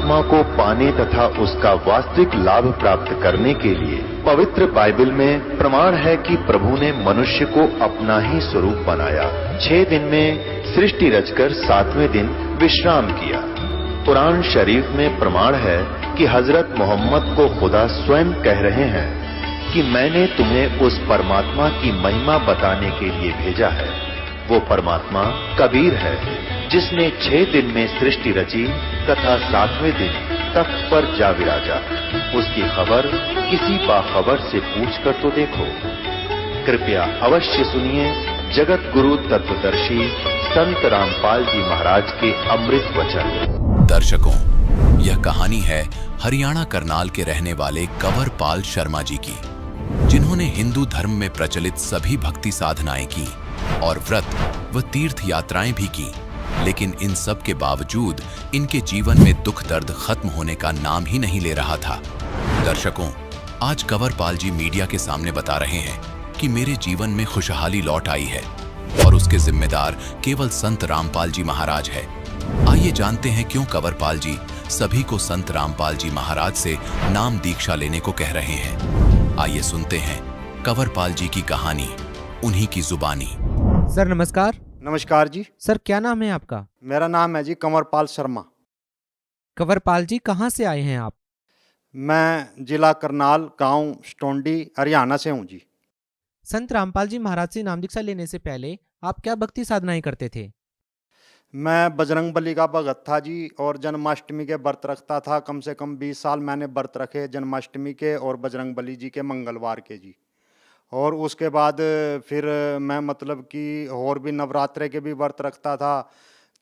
परमात्मा को पाने तथा उसका वास्तविक लाभ प्राप्त करने के लिए पवित्र बाइबल में प्रमाण है कि प्रभु ने मनुष्य को अपना ही स्वरूप बनाया। 6 दिन में सृष्टि रचकर 7वें दिन विश्राम किया। कुरान शरीफ में प्रमाण है कि हजरत मोहम्मद को खुदा स्वयं कह रहे हैं कि मैंने तुम्हें उस परमात्मा की महिमा बताने के लिए भेजा है। वो परमात्मा कबीर है जिसने 6 दिन में सृष्टि रची तथा 7वें दिन तख्त पर जा विराजा। उसकी खबर किसी बाखबर से पूछ कर तो देखो। कृपया अवश्य सुनिए जगत गुरु तत्वदर्शी संत रामपाल जी महाराज के अमृत वचन। दर्शकों, यह कहानी है हरियाणा करनाल के रहने वाले कंवर पाल शर्मा जी की, जिन्होंने हिंदू धर्म में प्रचलित सभी भक्ति साधनाएं की और व्रत व तीर्थ यात्राएं भी की, लेकिन इन सब के बावजूद इनके जीवन में दुख दर्द खत्म होने का नाम ही नहीं ले रहा था। दर्शकों, आज कंवर पाल जी मीडिया के सामने बता रहे हैं कि मेरे जीवन में खुशहाली लौट आई है और उसके जिम्मेदार केवल संत रामपाल जी महाराज है। आइए जानते हैं क्यों कंवर पाल जी सभी को संत रामपाल जी महाराज से नाम दीक्षा लेने को कह रहे हैं। आइए सुनते हैं कंवर पाल जी की कहानी, उन्हीं की जुबानी। सर नमस्कार। नमस्कार जी। सर क्या नाम है आपका? मेरा नाम है जी कंवर पाल शर्मा। कंवर पाल जी कहाँ से आए हैं आप? मैं जिला करनाल, गांव स्टोंडी, हरियाणा से हूँ जी। संत रामपाल जी महाराज से नाम दीक्षा लेने से पहले आप क्या भक्ति साधनाएं करते थे? मैं बजरंग बली का भगत था जी और जन्माष्टमी के व्रत रखता था। कम से कम 20 साल मैंने व्रत रखे जन्माष्टमी के और बजरंग बली जी के मंगलवार के जी। और उसके बाद फिर मैं मतलब कि और भी नवरात्रे के भी व्रत रखता था,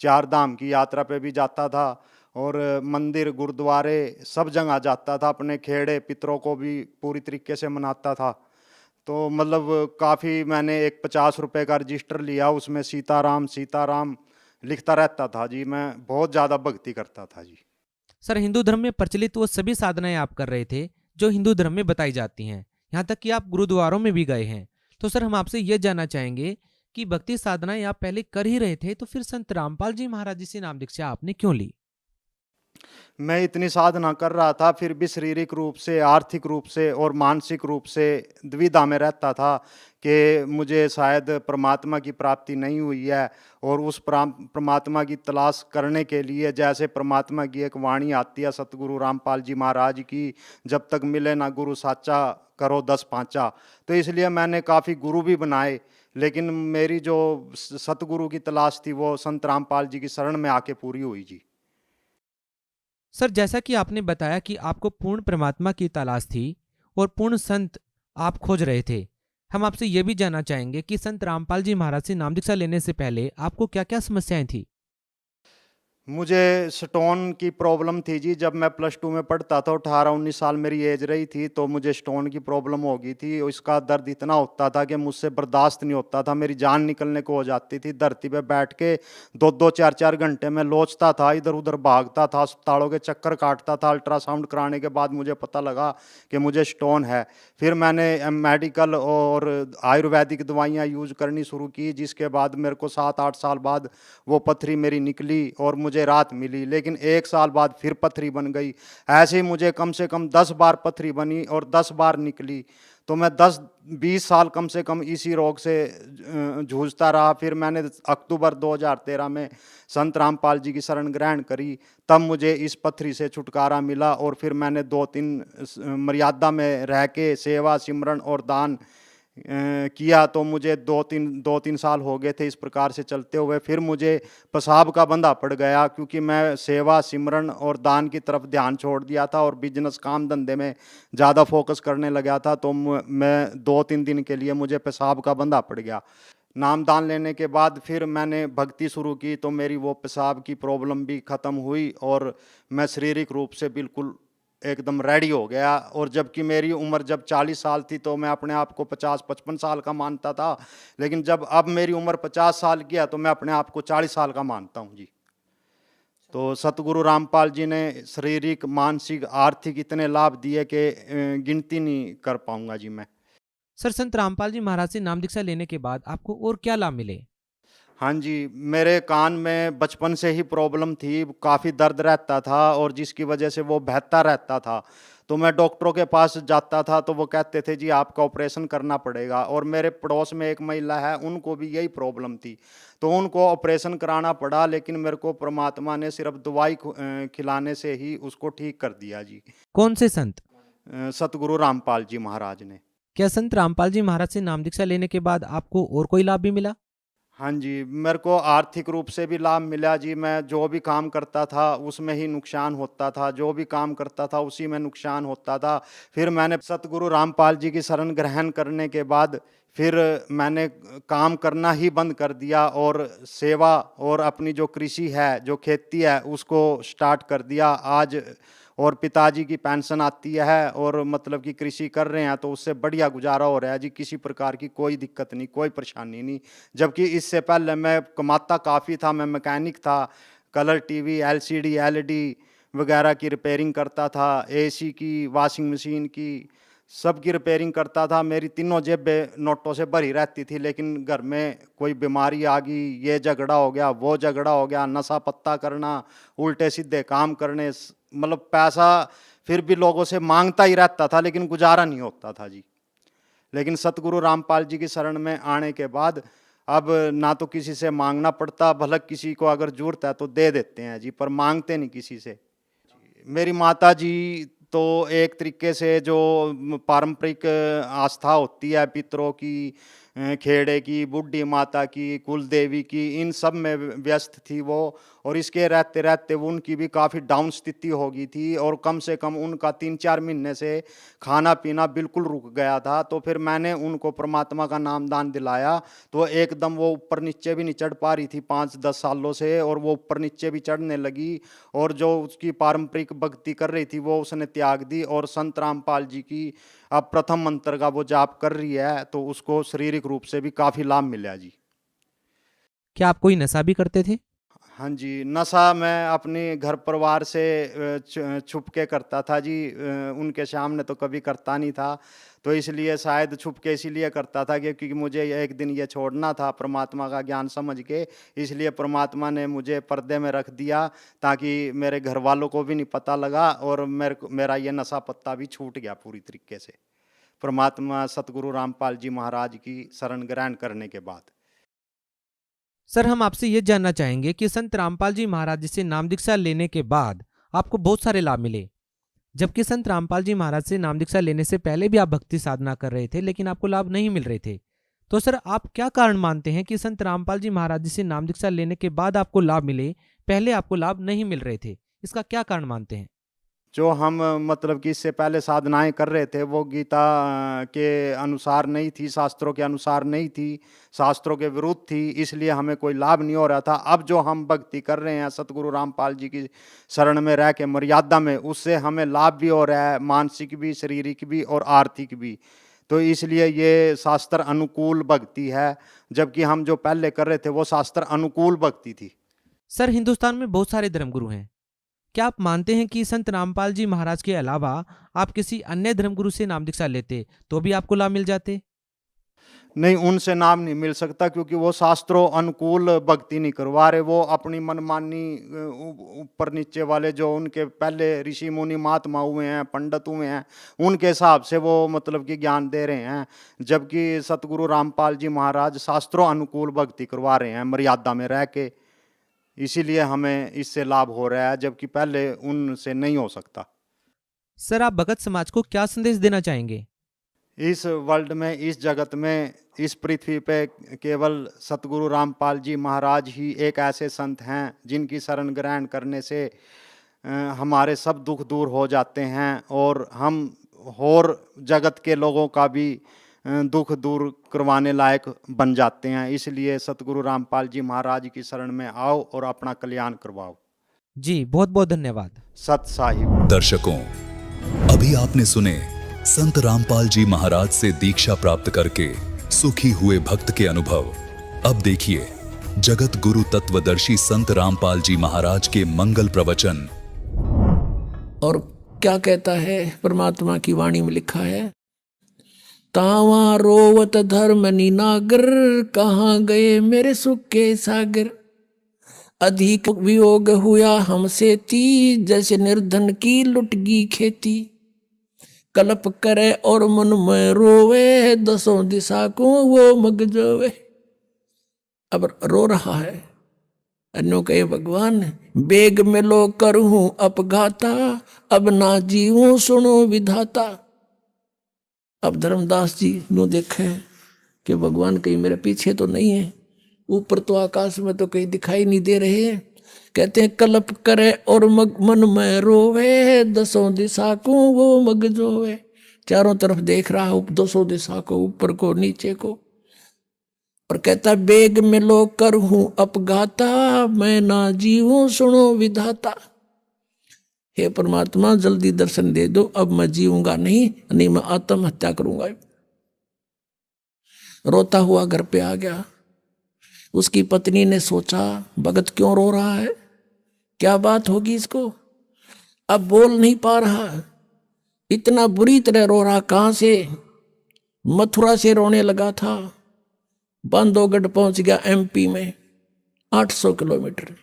4 धाम की यात्रा पे भी जाता था और मंदिर गुरुद्वारे सब जगह जाता था। अपने खेड़े पितरों को भी पूरी तरीके से मनाता था। तो मतलब काफ़ी मैंने एक 50 रुपये का रजिस्टर लिया, उसमें सीताराम सीताराम लिखता रहता था जी। मैं बहुत ज़्यादा भक्ति करता था जी। सर हिंदू धर्म में प्रचलित वो सभी साधनाएं आप कर रहे थे जो हिंदू धर्म में बताई जाती हैं, यहाँ तक कि आप गुरुद्वारों में भी गए हैं। तो सर हम आपसे ये जानना चाहेंगे कि भक्ति साधनाएं आप पहले कर ही रहे थे, तो फिर संत रामपाल जी महाराज जी से नाम दीक्षा आपने क्यों ली? मैं इतनी साधना कर रहा था, फिर भी शारीरिक रूप से, आर्थिक रूप से और मानसिक रूप से दुविधा में रहता था कि मुझे शायद परमात्मा की प्राप्ति नहीं हुई है। और उस परमात्मा की तलाश करने के लिए जैसे परमात्मा की एक वाणी आती है सतगुरु रामपाल जी महाराज की, जब तक मिले ना गुरु साचा करो 10 पाँचा। तो इसलिए मैंने काफ़ी गुरु भी बनाए, लेकिन मेरी जो सतगुरु की तलाश थी वो संत रामपाल जी की शरण में आके पूरी हुई जी। सर जैसा कि आपने बताया कि आपको पूर्ण परमात्मा की तलाश थी और पूर्ण संत आप खोज रहे थे, हम आपसे यह भी जानना चाहेंगे कि संत रामपाल जी महाराज से नाम दीक्षा लेने से पहले आपको क्या क्या समस्याएं थी? मुझे स्टोन की प्रॉब्लम थी जी। जब मैं +2 में पढ़ता था, 18-19 साल मेरी एज रही थी, तो मुझे स्टोन की प्रॉब्लम हो गई थी। इसका दर्द इतना होता था कि मुझसे बर्दाश्त नहीं होता था, मेरी जान निकलने को हो जाती थी। धरती पे बैठ के 2-2 4-4 घंटे में लोचता था, इधर उधर भागता था, अस्पतालों के चक्कर काटता था। अल्ट्रासाउंड कराने के बाद मुझे पता लगा कि मुझे स्टोन है। फिर मैंने मेडिकल और आयुर्वेदिक दवाइयाँ यूज करनी शुरू की, जिसके बाद मेरे को 7-8 साल बाद वो पथरी मेरी निकली और मुझे राहत मिली। लेकिन 1 साल बाद फिर पथरी बन गई। ऐसे ही मुझे कम से कम 10 बार पथरी बनी और 10 बार निकली। तो मैं 10-20 साल कम से कम इसी रोग से जूझता रहा। फिर मैंने अक्टूबर 2013 में संत रामपाल जी की शरण ग्रहण करी, तब मुझे इस पथरी से छुटकारा मिला। और फिर मैंने 2-3 मर्यादा में रह के सेवा सिमरन और दान किया, तो मुझे 2-3 साल हो गए थे इस प्रकार से चलते हुए। फिर मुझे पेशाब का बंधा पड़ गया, क्योंकि मैं सेवा सिमरन और दान की तरफ ध्यान छोड़ दिया था और बिजनेस काम धंधे में ज़्यादा फोकस करने लगा था। तो मैं 2-3 दिन के लिए मुझे पेशाब का बंधा पड़ गया। नाम दान लेने के बाद फिर मैंने भक्ति शुरू की, तो मेरी वो पेशाब की प्रॉब्लम भी ख़त्म हुई और मैं शारीरिक रूप से बिल्कुल एकदम रेडी हो गया। और जबकि मेरी उम्र जब 40 साल थी तो मैं अपने आप को 50-55 साल का मानता था, लेकिन जब अब मेरी उम्र 50 साल की है तो मैं अपने आप को 40 साल का मानता हूँ जी। तो सतगुरु रामपाल जी ने शारीरिक, मानसिक, आर्थिक इतने लाभ दिए कि गिनती नहीं कर पाऊंगा जी मैं। सर संत रामपाल जी महाराज से नाम दीक्षा लेने के बाद आपको और क्या लाभ मिले? हाँ जी, मेरे कान में बचपन से ही प्रॉब्लम थी, काफ़ी दर्द रहता था और जिसकी वजह से वो बहता रहता था। तो मैं डॉक्टरों के पास जाता था तो वो कहते थे जी आपका ऑपरेशन करना पड़ेगा, और मेरे पड़ोस में एक महिला है, उनको भी यही प्रॉब्लम थी। तो उनको ऑपरेशन कराना पड़ा, लेकिन मेरे को परमात्मा ने सिर्फ़ दवाई खिलाने से ही उसको ठीक कर दिया जी। कौन से संत? सतगुरु रामपाल जी महाराज ने। क्या संत रामपाल जी महाराज से नाम दीक्षा लेने के बाद आपको और कोई लाभ भी मिला? हाँ जी, मेरे को आर्थिक रूप से भी लाभ मिला जी। मैं जो भी काम करता था उसमें ही नुकसान होता था, जो भी काम करता था उसी में नुकसान होता था। फिर मैंने सतगुरु रामपाल जी की शरण ग्रहण करने के बाद फिर मैंने काम करना ही बंद कर दिया और सेवा और अपनी जो कृषि है, जो खेती है, उसको स्टार्ट कर दिया आज। और पिताजी की पेंशन आती है और मतलब कि कृषि कर रहे हैं, तो उससे बढ़िया गुजारा हो रहा है जी। किसी प्रकार की कोई दिक्कत नहीं, कोई परेशानी नहीं। जबकि इससे पहले मैं कमाता काफ़ी था, मैं मैकेनिक था, कलर टीवी, एलसीडी, एलईडी वगैरह की रिपेयरिंग करता था, एसी की, वॉशिंग मशीन की, सब की रिपेयरिंग करता था। मेरी तीनों जेबें नोटों से भरी रहती थी, लेकिन घर में कोई बीमारी आ गई, ये झगड़ा हो गया, वो झगड़ा हो गया, नशा पत्ता करना, उल्टे सीधे काम करने, मतलब पैसा फिर भी लोगों से मांगता ही रहता था, लेकिन गुजारा नहीं होता था जी। लेकिन सतगुरु रामपाल जी की शरण में आने के बाद अब ना तो किसी से मांगना पड़ता, भले किसी को अगर जरूरत है तो दे देते हैं जी, पर मांगते नहीं किसी से। मेरी माता जी तो एक तरीके से जो पारंपरिक आस्था होती है पितरों की, खेड़े की, बूढ़ी माता की, कुल देवी की, इन सब में व्यस्त थी वो। और इसके रहते रहते वो उनकी भी काफ़ी डाउन स्थिति हो गई थी और कम से कम उनका 3-4 महीने से खाना पीना बिल्कुल रुक गया था। तो फिर मैंने उनको परमात्मा का नाम दान दिलाया, तो एकदम वो ऊपर नीचे भी नहीं चढ़ पा रही थी 5-10 सालों से, और वो ऊपर नीचे भी चढ़ने लगी। और जो उसकी पारंपरिक भक्ति कर रही थी वो उसने त्याग दी, और संत रामपाल जी की अब प्रथम मंत्र का वो जाप कर रही है, तो उसको शारीरिक रूप से भी काफ़ी लाभ मिला जी। क्या आप कोई नशा भी करते थे? हाँ जी, नशा मैं अपने घर परिवार से छुप के करता था जी। उनके सामने तो कभी करता नहीं था, तो इसलिए शायद छुप के इसीलिए करता था क्योंकि मुझे एक दिन ये छोड़ना था परमात्मा का ज्ञान समझ के। इसलिए परमात्मा ने मुझे पर्दे में रख दिया ताकि मेरे घर वालों को भी नहीं पता लगा, और मेरा ये नशा पत्ता भी छूट गया पूरी तरीके से परमात्मा सतगुरु रामपाल जी महाराज की शरण ग्रहण करने के बाद। सर हम आपसे ये जानना चाहेंगे कि संत रामपाल जी महाराज जी से नाम दीक्षा लेने के बाद आपको बहुत सारे लाभ मिले, जबकि संत रामपाल जी महाराज से नाम दीक्षा लेने से पहले भी आप भक्ति साधना कर रहे थे लेकिन आपको लाभ नहीं मिल रहे थे। तो सर आप क्या कारण मानते हैं कि संत रामपाल जी महाराज जी से नाम दीक्षा लेने के बाद आपको लाभ मिले, पहले आपको लाभ नहीं मिल रहे थे? इसका क्या कारण मानते हैं? जो हम मतलब कि इससे पहले साधनाएं कर रहे थे वो गीता के अनुसार नहीं थी, शास्त्रों के अनुसार नहीं थी, शास्त्रों के विरुद्ध थी, इसलिए हमें कोई लाभ नहीं हो रहा था। अब जो हम भक्ति कर रहे हैं सतगुरु रामपाल जी की शरण में रह के मर्यादा में, उससे हमें लाभ भी हो रहा है, मानसिक भी, शारीरिक भी और आर्थिक भी। तो इसलिए ये शास्त्र अनुकूल भक्ति है, जबकि हम जो पहले कर रहे थे वो शास्त्र अनुकूल भक्ति थी। सर हिंदुस्तान में बहुत सारे धर्मगुरु हैं, क्या आप मानते हैं कि संत रामपाल जी महाराज के अलावा आप किसी अन्य धर्मगुरु से नाम दीक्षा लेते तो भी आपको लाभ मिल जाते? नहीं, उनसे नाम नहीं मिल सकता क्योंकि वो शास्त्रों अनुकूल भक्ति नहीं करवा रहे। वो अपनी मनमानी ऊपर नीचे वाले जो उनके पहले ऋषि मुनि महात्मा हुए हैं, पंडित हुए हैं, उनके हिसाब से वो मतलब कि ज्ञान दे रहे हैं, जबकि सतगुरु रामपाल जी महाराज शास्त्रों अनुकूल भक्ति करवा रहे हैं मर्यादा में रह के। इसीलिए हमें इससे लाभ हो रहा है, जबकि पहले उनसे नहीं हो सकता। सर आप भगत समाज को क्या संदेश देना चाहेंगे? इस वर्ल्ड में, इस जगत में, इस पृथ्वी पे केवल सतगुरु रामपाल जी महाराज ही एक ऐसे संत हैं जिनकी शरण ग्रहण करने से हमारे सब दुख दूर हो जाते हैं, और हम और जगत के लोगों का भी दुख दूर करवाने लायक बन जाते हैं। इसलिए सतगुरु रामपाल जी महाराज की शरण में आओ और अपना कल्याण करवाओ। जी बहुत बहुत धन्यवाद। सत साहिब। दर्शकों, अभी आपने सुने संत रामपाल जी महाराज से दीक्षा प्राप्त करके सुखी हुए भक्त के अनुभव। अब देखिए जगत गुरु तत्वदर्शी संत रामपाल जी महाराज के मंगल प्रवचन। और क्या कहता है परमात्मा की वाणी में लिखा है, तावा रोवत धर्म निनागर, कहाँ गए मेरे सुख के सागर। अधिक वियोग हुआ हमसे ती, जैसे निर्धन की लुटगी खेती। कल्प करे और मन में रोवे, दसों दिशा को वो मगजोवे। अब रो रहा है। अन्यों कहे भगवान बेग में लो करूं अपघाता, अब ना जीऊं सुनो विधाता। अब धर्मदास जी नो देखे कि भगवान कहीं मेरे पीछे तो नहीं है, ऊपर तो आकाश में तो कहीं दिखाई नहीं दे रहे हैं। कहते हैं कल्प करे और मन में रोवे, दसों दिशा को वो मगजोवे। चारों तरफ देख रहा हूं, दसों दिशा को, ऊपर को नीचे को। और कहता बेग में लो कर हूं अपघाता, मैं ना जीऊं सुनो विधाता। हे परमात्मा जल्दी दर्शन दे दो, अब मैं जीऊंगा नहीं मैं आत्महत्या करूंगा। रोता हुआ घर पे आ गया। उसकी पत्नी ने सोचा भगत क्यों रो रहा है, क्या बात होगी इसको। अब बोल नहीं पा रहा, इतना बुरी तरह रो रहा। कहां से, मथुरा से रोने लगा था, बांधवगढ़ पहुंच गया एमपी में, 800 किलोमीटर।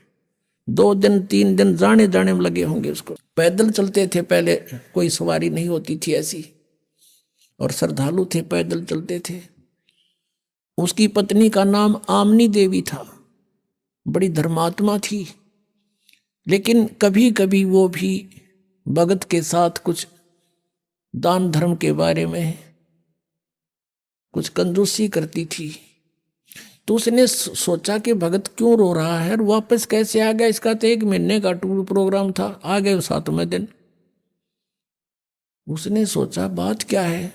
2 दिन 3 दिन जाने जाने में लगे होंगे उसको। पैदल चलते थे पहले, कोई सवारी नहीं होती थी ऐसी, और श्रद्धालु थे, पैदल चलते थे। उसकी पत्नी का नाम आमनी देवी था, बड़ी धर्मात्मा थी, लेकिन कभी कभी वो भी भगत के साथ कुछ दान धर्म के बारे में कुछ कंजूसी करती थी। तो उसने सोचा कि भगत क्यों रो रहा है और वापस कैसे आ गया। इसका तो 1 महीने का टूर प्रोग्राम था, आ गए 7वें दिन। उसने सोचा बात क्या है,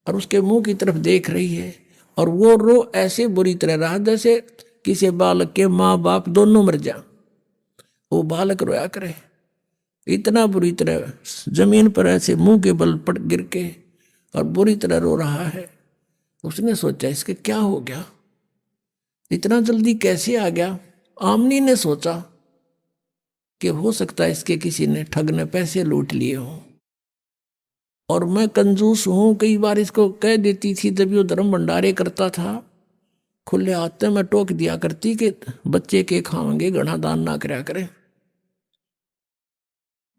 और उसके मुंह की तरफ देख रही है, और वो रो ऐसे बुरी तरह रहा जैसे किसी बालक के माँ बाप दोनों मर जा, वो बालक रोया करे। इतना बुरी तरह जमीन पर ऐसे मुंह के बल पड़ गिर के और बुरी तरह रो रहा है। उसने सोचा इसके क्या हो गया, इतना जल्दी कैसे आ गया। आमनी ने सोचा कि हो सकता है इसके किसी ने ठग ने पैसे लूट लिए हों, और मैं कंजूस हूं, कई बार इसको कह देती थी जब वो धर्म भंडारे करता था, खुले हाथ में टोक दिया करती कि बच्चे के खाएंगे, घना दान ना करया करे।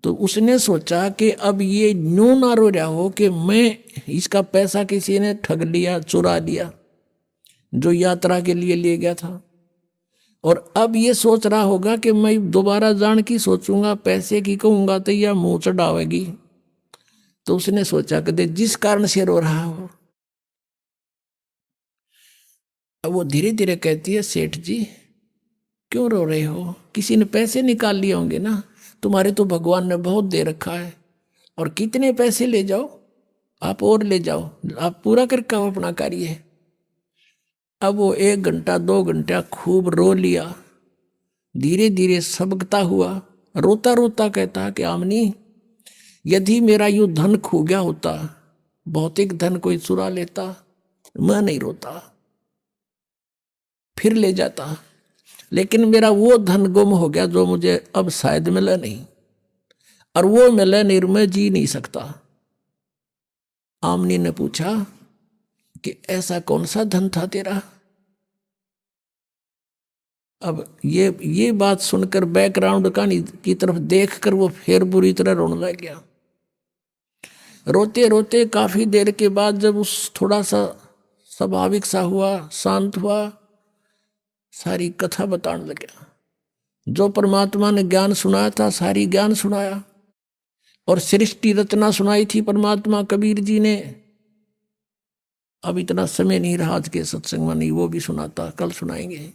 तो उसने सोचा कि अब ये न्यू ना रो रहा हो कि मैं इसका पैसा किसी ने ठग लिया, चुरा लिया, जो यात्रा के लिए ले गया था। और अब ये सोच रहा होगा कि मैं दोबारा जान की सोचूंगा, पैसे की कहूंगा तो यह मुंह चढ़ावेगी। तो उसने सोचा कि जिस कारण से रो रहा हो। अब वो धीरे धीरे कहती है सेठ जी क्यों रो रहे हो, किसी ने पैसे निकाल लिए होंगे ना, तुम्हारे तो भगवान ने बहुत दे रखा है, और कितने पैसे ले जाओ आप, और ले जाओ, आप पूरा करके आओ अपना कार्य। अब वो 1 घंटा 2 घंटा खूब रो लिया, धीरे धीरे सबकता हुआ, रोता रोता कहता कि आमनी यदि मेरा यूं धन खो गया होता, भौतिक धन कोई चुरा लेता, मैं नहीं रोता, फिर ले जाता, लेकिन मेरा वो धन गुम हो गया जो मुझे अब शायद मिला नहीं, और वो मिले नहीं मैं जी नहीं सकता। आमनी ने पूछा कि ऐसा कौन सा धन था तेरा। अब ये बात सुनकर बैकग्राउंड कहानी की तरफ देखकर वो फिर बुरी तरह रोने लग गया। रोते रोते काफी देर के बाद जब उस थोड़ा सा स्वाभाविक सा हुआ, शांत हुआ, सारी कथा बताने लगा। जो परमात्मा ने ज्ञान सुनाया था सारी ज्ञान सुनाया, और सृष्टि रचना सुनाई थी परमात्मा कबीर जी ने। अब इतना समय नहीं रहा आज के सत्संग में, नहीं वो भी सुनाता, कल सुनाएंगे।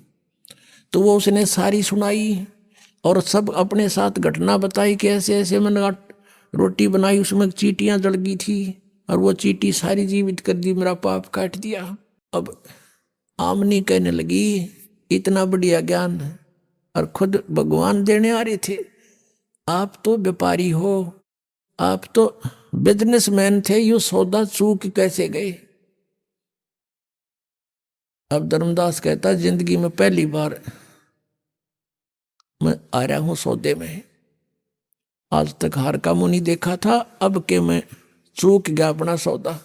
तो वो उसने सारी सुनाई और सब अपने साथ घटना बताई कि ऐसे ऐसे मैंने रोटी बनाई, उसमें चींटियां जल गई थी, और वो चींटी सारी जीवित कर दी, मेरा पाप काट दिया। अब आमनी कहने लगी इतना बढ़िया ज्ञान और खुद भगवान देने आ रहे थे, आप तो व्यापारी हो, आप तो बिजनेसमैन थे, यू सौदा चूक कैसे गए। अब धर्मदास कहता जिंदगी में पहली बार मैं आ रहा हूं सौदे में, आज तक हार का मुंह नहीं देखा था, अब के मैं चूक गया अपना सौदा।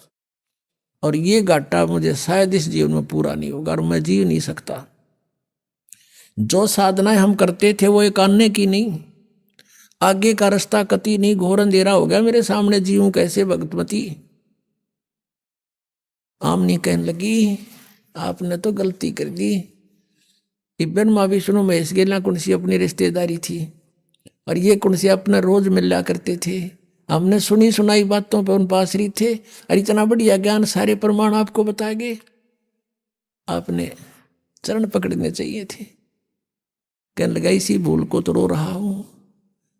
और ये घाटा मुझे शायद इस जीवन में पूरा नहीं होगा और मैं जी नहीं सकता। जो साधनाएं हम करते थे वो एक आने की नहीं, आगे का रास्ता कति नहीं, घोर अंधेरा हो गया मेरे सामने, जीऊं कैसे भगतमती। आमनी कहने लगी आपने तो गलती कर दी। इब्बन माँ विष्णु महेश गेला कुणसी अपनी रिश्तेदारी थी और ये कुणसी अपना रोज मिला करते थे। हमने सुनी सुनाई बातों पर उन पर आश्रित थे और इतना बढ़िया ज्ञान सारे प्रमाण आपको बताए गए, आपने चरण पकड़ने चाहिए थे। कहने लगा इसी भूल को तो रो रहा हूं,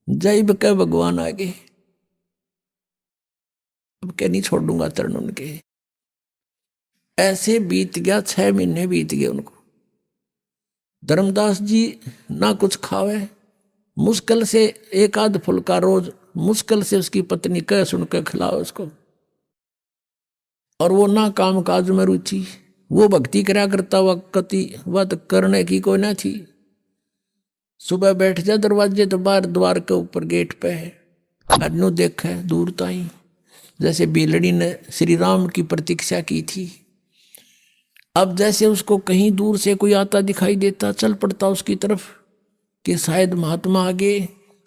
जय कह भगवान आगे, अब क्या नहीं छोड़ूंगा चरण उनके। ऐसे बीत गया, 6 महीने बीत गए उनको। धर्मदास जी ना कुछ खावे, मुश्किल से एक आध फुल्का रोज, मुश्किल से उसकी पत्नी कह सुन कर खिलाओ उसको, और वो ना काम काज में रुचि, वो भक्ति करा करता वक्ति वत करने की कोई ना थी। सुबह बैठ जा दरवाजे तो बाहर द्वार के ऊपर गेट पे है, अनु देखे दूर ताई, जैसे बेलड़ी ने श्री राम की प्रतीक्षा की थी। अब जैसे उसको कहीं दूर से कोई आता दिखाई देता, चल पड़ता उसकी तरफ कि शायद महात्मा आगे।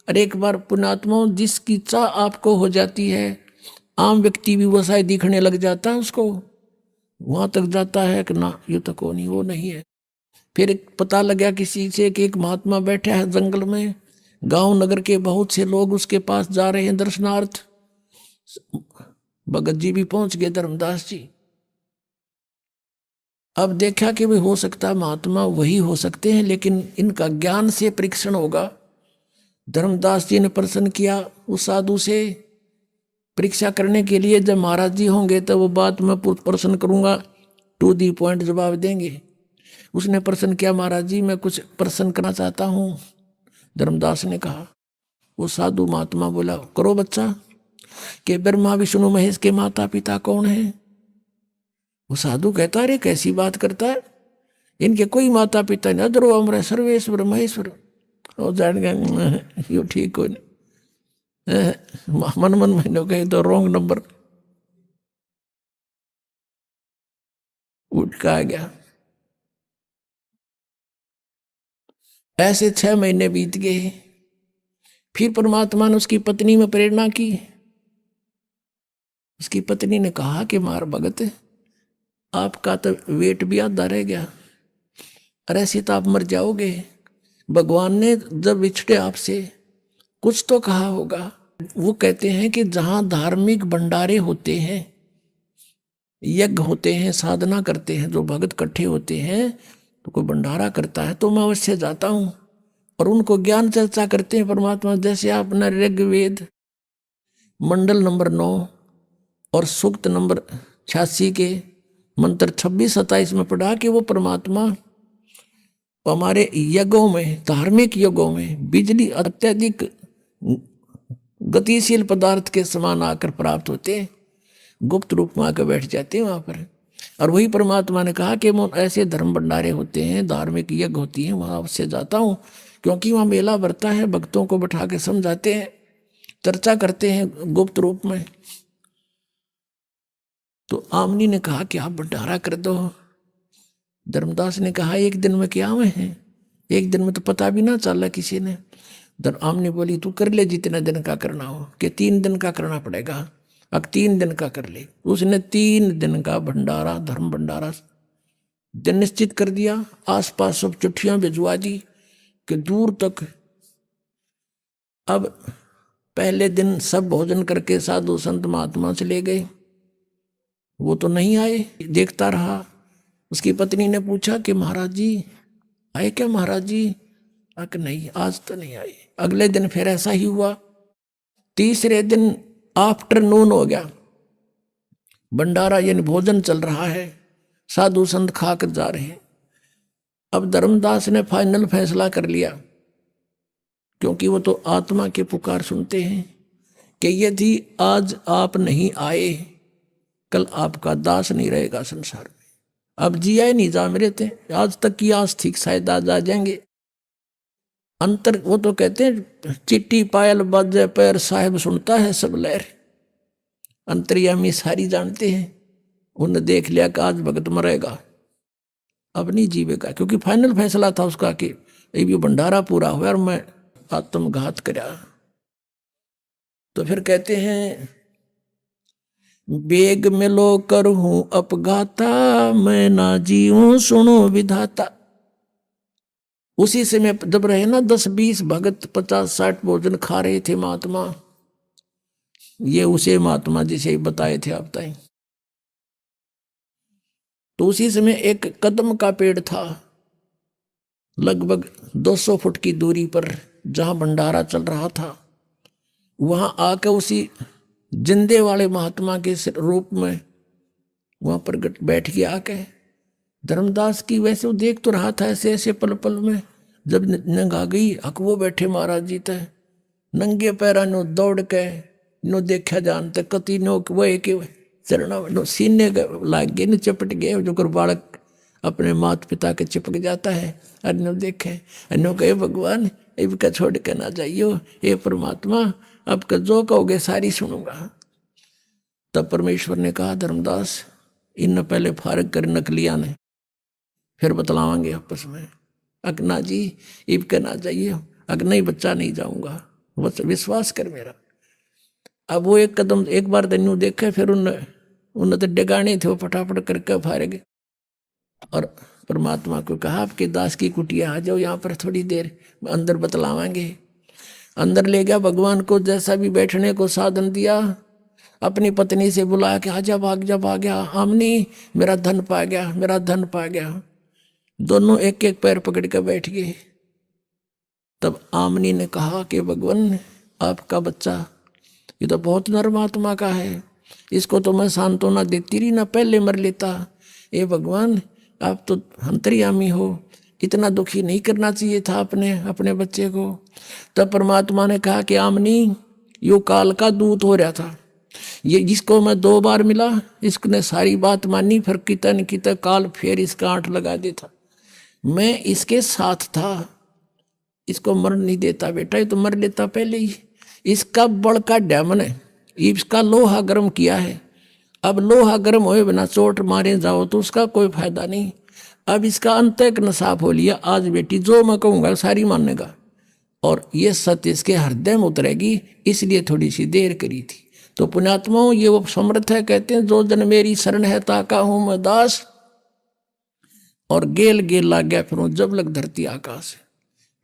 और एक बार पुण्यात्मा जिसकी चाह आपको हो जाती है, आम व्यक्ति भी वो शायद दिखने लग जाता है उसको, वहां तक जाता है कि ना ये तो को नहीं, वो नहीं है। फिर पता लगा किसी से कि एक महात्मा बैठा है जंगल में, गांव नगर के बहुत से लोग उसके पास जा रहे हैं दर्शनार्थ। भगत जी भी पहुंच गए, धर्मदास जी। अब देखा कि भाई हो सकता है महात्मा वही हो सकते हैं, लेकिन इनका ज्ञान से परीक्षण होगा। धर्मदास जी ने प्रश्न किया उस साधु से परीक्षा करने के लिए, जब महाराज जी होंगे तो वो बात मैं प्रश्न करूंगा, टू दी पॉइंट जवाब देंगे। उसने प्रश्न किया, महाराज जी मैं कुछ प्रश्न करना चाहता हूं। धर्मदास ने कहा। वो साधु महात्मा बोला, करो बच्चा। कि ब्रह्मा विष्णु महेश के माता पिता कौन है? वो साधु कहता, अरे कैसी बात करता है, इनके कोई माता पिता नहीं, अदरो अमर सर्वेश्वर महेश्वर। और जान गए यो ठीक हो मन मन महीनों कहे तो रॉन्ग नंबर उठ का आ गया। ऐसे 6 महीने बीत गए। फिर परमात्मा ने उसकी पत्नी में प्रेरणा की। उसकी पत्नी ने कहा कि मार भगत आपका तो वेट भी आधा रह गया, अरे ऐसे तो आप मर जाओगे। भगवान ने जब बिछड़े आपसे कुछ तो कहा होगा। वो कहते हैं कि जहां धार्मिक भंडारे होते हैं, यज्ञ होते हैं, साधना करते हैं, जो भगत इकट्ठे होते हैं तो कोई भंडारा करता है तो मैं अवश्य जाता हूं और उनको ज्ञान चर्चा करते हैं परमात्मा। जैसे आपने ऋग्वेद मंडल नंबर 9 और सूक्त नंबर 86 के मंत्र 26-27 में पढ़ा कि वो परमात्मा हमारे यज्ञों में, धार्मिक यज्ञों में बिजली अत्यधिक गतिशील पदार्थ के समान आकर प्राप्त होते हैं, गुप्त रूप में आकर बैठ जाते हैं वहां पर। और वही परमात्मा ने कहा कि ऐसे धर्म भंडारे होते हैं, धार्मिक यज्ञ होती हैं, वहां अवश्य जाता हूं, क्योंकि वहां मेला भरता है, भक्तों को बैठा के समझाते हैं, चर्चा करते हैं गुप्त रूप में। तो आमनी ने कहा कि आप भंडारा कर दो। धर्मदास ने कहा एक दिन में क्या हुए हैं, एक दिन में तो पता भी ना चला किसी ने। आमनी बोली तू कर ले जितने दिन का करना हो, कि 3 दिन का करना पड़ेगा, अब 3 दिन का कर ले। उसने 3 दिन का भंडारा, धर्म भंडारा दिन निश्चित कर दिया। आसपास सब चिट्ठियां भिजवा दी कि दूर तक। अब पहले दिन सब भोजन करके साधु संत महात्मा चले गए, वो तो नहीं आए। देखता रहा। उसकी पत्नी ने पूछा कि महाराज जी आए क्या? महाराज जी कि नहीं, आज तो नहीं आए। अगले दिन फिर ऐसा ही हुआ। तीसरे दिन आफ्टरनून हो गया, भंडारा यानी भोजन चल रहा है, साधु संत खाकर जा रहे हैं। अब धर्मदास ने फाइनल फैसला कर लिया, क्योंकि वो तो आत्मा के पुकार सुनते हैं, कि यदि आज आप नहीं आए कल आपका दास नहीं रहेगा संसार में। अब जिया नहीं जा मेरे थे, आज तक की आस थी शायद आज आ जाएंगे। अंतर वो तो कहते हैं चिट्ठी पायल बाजे पैर, साहिब सुनता है सब लहर। अंतर्यामी सारी जानते हैं, उन्होंने देख लिया कि आज भगत मरेगा, अब नहीं जीवेगा, क्योंकि फाइनल फैसला था उसका कि ये भंडारा पूरा हुआ और मैं आत्मघात करा। तो फिर कहते हैं बेग में लो कर हूं अपघाता, मैं ना जीऊं सुनो विधाता। उसी समय जब रहे ना 10-20 भगत 50-60 भोजन खा रहे थे महात्मा, ये उसे महात्मा जिसे बताए थे आप ताई। तो उसी समय एक कदम का पेड़ था लगभग 200 फुट की दूरी पर, जहां भंडारा चल रहा था। वहां आके उसी जिंदे वाले महात्मा के रूप में वहां पर बैठ के आके धर्मदास की, वैसे वो देख तो रहा था ऐसे ऐसे पल पल में, जब नंग आ गई हक वो बैठे महाराज जी तय नंगे पैरा नो दौड़ के नो देखा जानते कति नो वह के चरणा नो सीने लाग गए न चपट गए, जो कर बालक अपने माता पिता के चिपक जाता है। अनो देखे अनो कहे भगवान इनका छोड़ के ना जाइयो, हे परमात्मा आपका जो कहोगे सारी सुनूंगा। तब परमेश्वर ने कहा धर्मदास इन पहले फारग कर नकलिया ने, फिर बतलावांगे आपस में। अगना जी इब ना जाइए, अगना ही बच्चा नहीं जाऊंगा, बस विश्वास कर मेरा। अब वो एक कदम एक बार तन्नू देखे, फिर उन तो डगाने थे वो फटाफट करके फारेगे। और परमात्मा को कहा आपके दास की कुटिया आ जाओ यहाँ पर थोड़ी देर, अंदर बतलावांगे। अंदर ले गया, भगवान को जैसा भी बैठने को साधन दिया, अपनी पत्नी से बुलाया कि आजा भाग जा, भाग गया आमनी मेरा धन पा गया, मेरा धन पा गया। दोनों एक एक पैर पकड़ कर बैठ गए। तब आमनी ने कहा कि भगवान आपका बच्चा ये तो बहुत नर्म आत्मा का है, इसको तो मैं सांत्वना देती रही ना, पहले मर लेता। ए भगवान आप तो अंतर्यामी हो, इतना दुखी नहीं करना चाहिए था अपने बच्चे को। तब परमात्मा ने कहा कि आमनी यो काल का दूत हो रहा था, ये जिसको मैं 2 बार मिला इसने सारी बात मानी, फिर कितन काल फिर इसका आंट लगा देता। मैं इसके साथ था, इसको मर नहीं देता बेटा, ये तो मर लेता पहले ही। इसका बड़ का डैमन है, इसका लोहा गर्म किया है। अब लोहा गर्म होए बिना चोट मारे जाओ तो उसका कोई फायदा नहीं। अब इसका अंतःकरण साफ हो लिया, आज बेटी जो मैं कहूँगा सारी मानेगा, और ये सत्य इसके हृदय में उतरेगी, इसलिए थोड़ी सी देर करी थी। तो पुण्यात्माओं ये वो समर्थ है, कहते हैं जो जन मेरी शरण है ताका हूँ मैं दास। और गेल गेल लाग गया फिर जब लग धरती आकाश।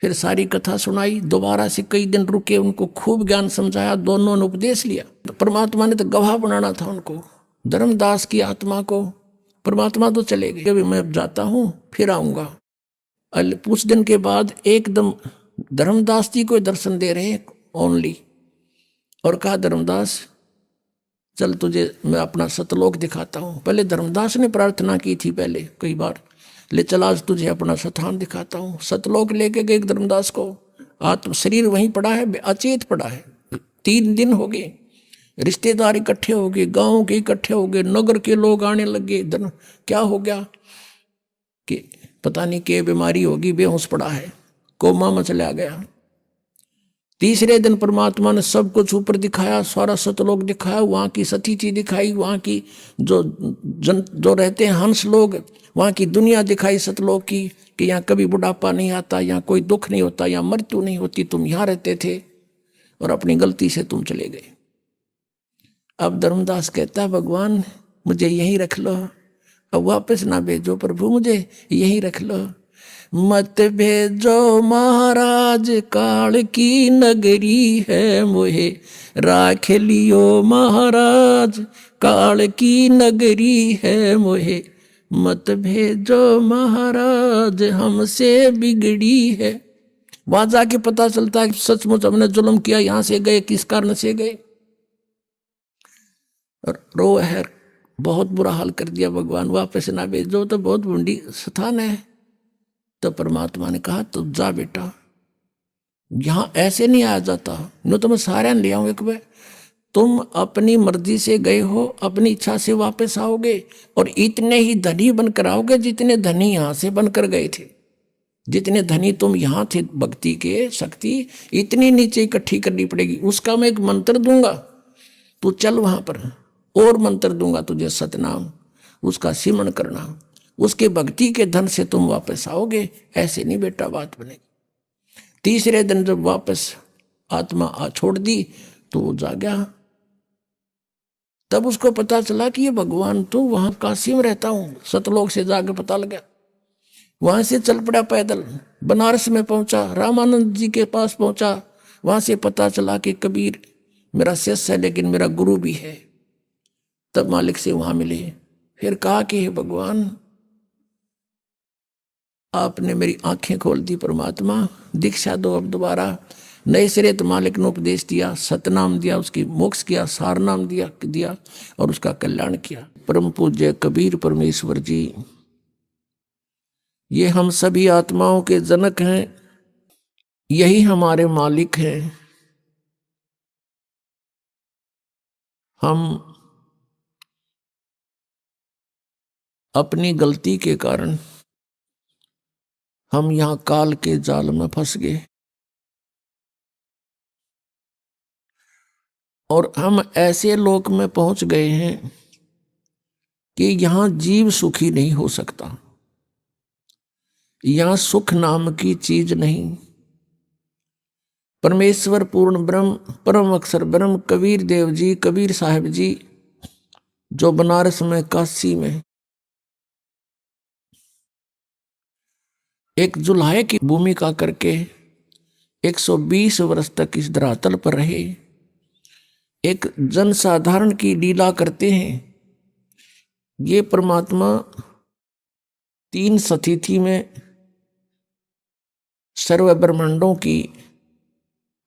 फिर सारी कथा सुनाई, दोबारा से कई दिन रुके, उनको खूब ज्ञान समझाया, दोनों ने उपदेश लिया। तो परमात्मा ने तो गवाह बनाना था उनको, धर्मदास की आत्मा को। परमात्मा तो चले गए, अभी मैं अब जाता हूँ फिर आऊँगा। कुछ दिन के बाद एकदम धर्मदास जी को दर्शन दे रहे हैं ओनली, और कहा धर्मदास चल तुझे मैं अपना सतलोक दिखाता हूँ। पहले धर्मदास ने प्रार्थना की थी पहले कई बार, ले चल आज तुझे अपना स्थान दिखाता हूँ। सतलोक लेके गए धर्मदास को, आत्म शरीर वहीं पड़ा है, अचेत पड़ा है। 3 दिन हो गए, रिश्तेदार इकट्ठे हो गए, गाँव के इकट्ठे हो गए, नगर के लोग आने लगे। क्या हो गया कि पता नहीं क्या बीमारी होगी, बेहोश पड़ा है, कोमा में चला गया। तीसरे दिन परमात्मा ने सब कुछ ऊपर दिखाया, सारा सतलोक दिखाया, वहाँ की सतीथि दिखाई, वहाँ की जो रहते हैं हंस लोग, वहाँ की दुनिया दिखाई सतलोक की, कि यहाँ कभी बुढ़ापा नहीं आता, यहाँ कोई दुख नहीं होता, यहाँ मृत्यु नहीं होती, तुम यहाँ रहते थे और अपनी गलती से तुम चले गए। अब धर्मदास कहता है भगवान मुझे यहीं रख लो, अब वापस ना भेजो प्रभु, मुझे यहीं रख लो। मत भेजो महाराज काल की नगरी है, मोहे राख लियो महाराज काल की नगरी है, मोहे मत भेजो महाराज हमसे बिगड़ी है। वहां जाके पता चलता है कि सचमुच हमने जुल्म किया, यहां से गए किस कारण से गए। रो है, बहुत बुरा हाल कर दिया भगवान, वापस ना भेजो तो बहुत बूढ़ी स्थान है। तो परमात्मा ने कहा तो जा बेटा, यहां ऐसे नहीं आया जाता, नो तो मैं सारे ले आऊंगा कि तुम अपनी मर्जी से गए हो, अपनी इच्छा से वापस आओगे, और इतने ही धनी बनकर आओगे जितने धनी यहां से बनकर गए थे। जितने धनी तुम यहां थे भक्ति के शक्ति, इतनी नीचे इकट्ठी करनी पड़ेगी। उसका मैं एक मंत्र दूंगा, तू चल वहां पर, और मंत्र दूंगा तुझे सतनाम, उसका सिमरण करना, उसके भक्ति के धन से तुम वापस आओगे। ऐसे नहीं बेटा बात बनेगी। तीसरे दिन जब वापस आत्मा आ छोड़ दी तो वो जागा। तब उसको पता चला कि ये भगवान तो वहां काशी में रहता हूं। सतलोक से जाकर पता लगा। वहां से चल पड़ा पैदल, बनारस में पहुंचा, रामानंद जी के पास पहुंचा। वहां से पता चला कि कबीर मेरा शिष्य है लेकिन मेरा गुरु भी है। तब मालिक से वहां मिले। फिर कहा कि हे भगवान, आपने मेरी आंखें खोल दी परमात्मा, दीक्षा दो अब दोबारा। नए सिरे तो मालिक ने उपदेश दिया, सतनाम दिया, उसकी मोक्ष किया, सार नाम दिया और उसका कल्याण किया। परम पूज्य कबीर परमेश्वर जी, ये हम सभी आत्माओं के जनक हैं, यही हमारे मालिक हैं। हम अपनी गलती के कारण हम यहां काल के जाल में फंस गए और हम ऐसे लोक में पहुंच गए हैं कि यहां जीव सुखी नहीं हो सकता। यहां सुख नाम की चीज नहीं। परमेश्वर पूर्ण ब्रह्म, परम अक्षर ब्रह्म कबीर देव जी, कबीर साहब जी, जो बनारस में, काशी में एक जुल्हे की भूमिका करके 120 वर्ष तक इस धरातल पर रहे, एक जनसाधारण की लीला करते हैं। ये परमात्मा 3 सतिथि में सर्व ब्रह्मांडों की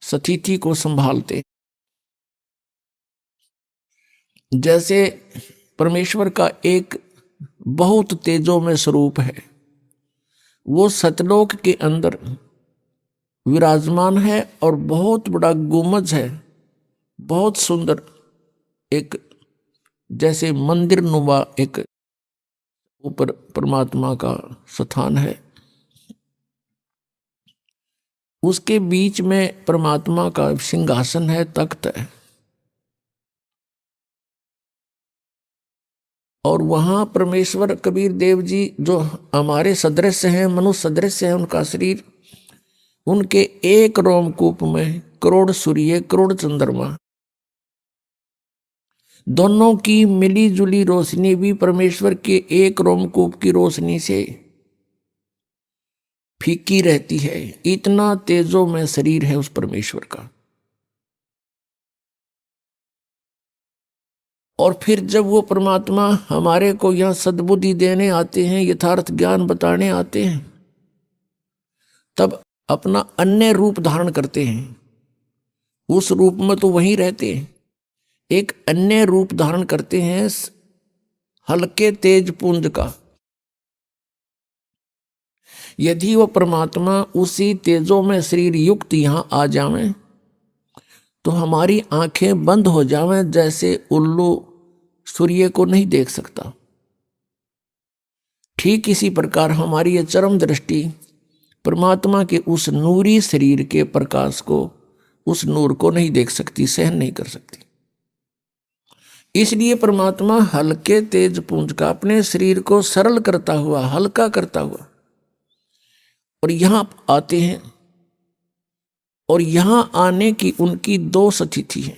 सतिथि को संभालते। जैसे परमेश्वर का एक बहुत तेजो में स्वरूप है, वो सतलोक के अंदर विराजमान है और बहुत बड़ा गुम्बज है, बहुत सुंदर, एक जैसे मंदिर नुमा एक ऊपर परमात्मा का स्थान है। उसके बीच में परमात्मा का सिंहासन है, तख्त है। और वहां परमेश्वर कबीर देव जी जो हमारे सदृश हैं, मनुष्य सदृश है उनका शरीर, उनके एक रोमकूप में करोड़ सूर्य, करोड़ चंद्रमा, दोनों की मिली जुली रोशनी भी परमेश्वर के एक रोमकूप की रोशनी से फीकी रहती है। इतना तेजो में शरीर है उस परमेश्वर का। और फिर जब वो परमात्मा हमारे को यहां सद्बुद्धि देने आते हैं, यथार्थ ज्ञान बताने आते हैं, तब अपना अन्य रूप धारण करते हैं। उस रूप में तो वहीं रहते हैं, एक अन्य रूप धारण करते हैं हल्के तेज पुंज का। यदि वो परमात्मा उसी तेजो में शरीर युक्त यहां आ जावे तो हमारी आंखें बंद हो जावें, जैसे उल्लू सूर्य को नहीं देख सकता। ठीक इसी प्रकार हमारी ये चरम दृष्टि परमात्मा के उस नूरी शरीर के प्रकाश को, उस नूर को नहीं देख सकती, सहन नहीं कर सकती। इसलिए परमात्मा हल्के तेज पुंज का अपने शरीर को सरल करता हुआ, हल्का करता हुआ और यहां आते हैं। और यहां आने की उनकी 2 स्थिति है।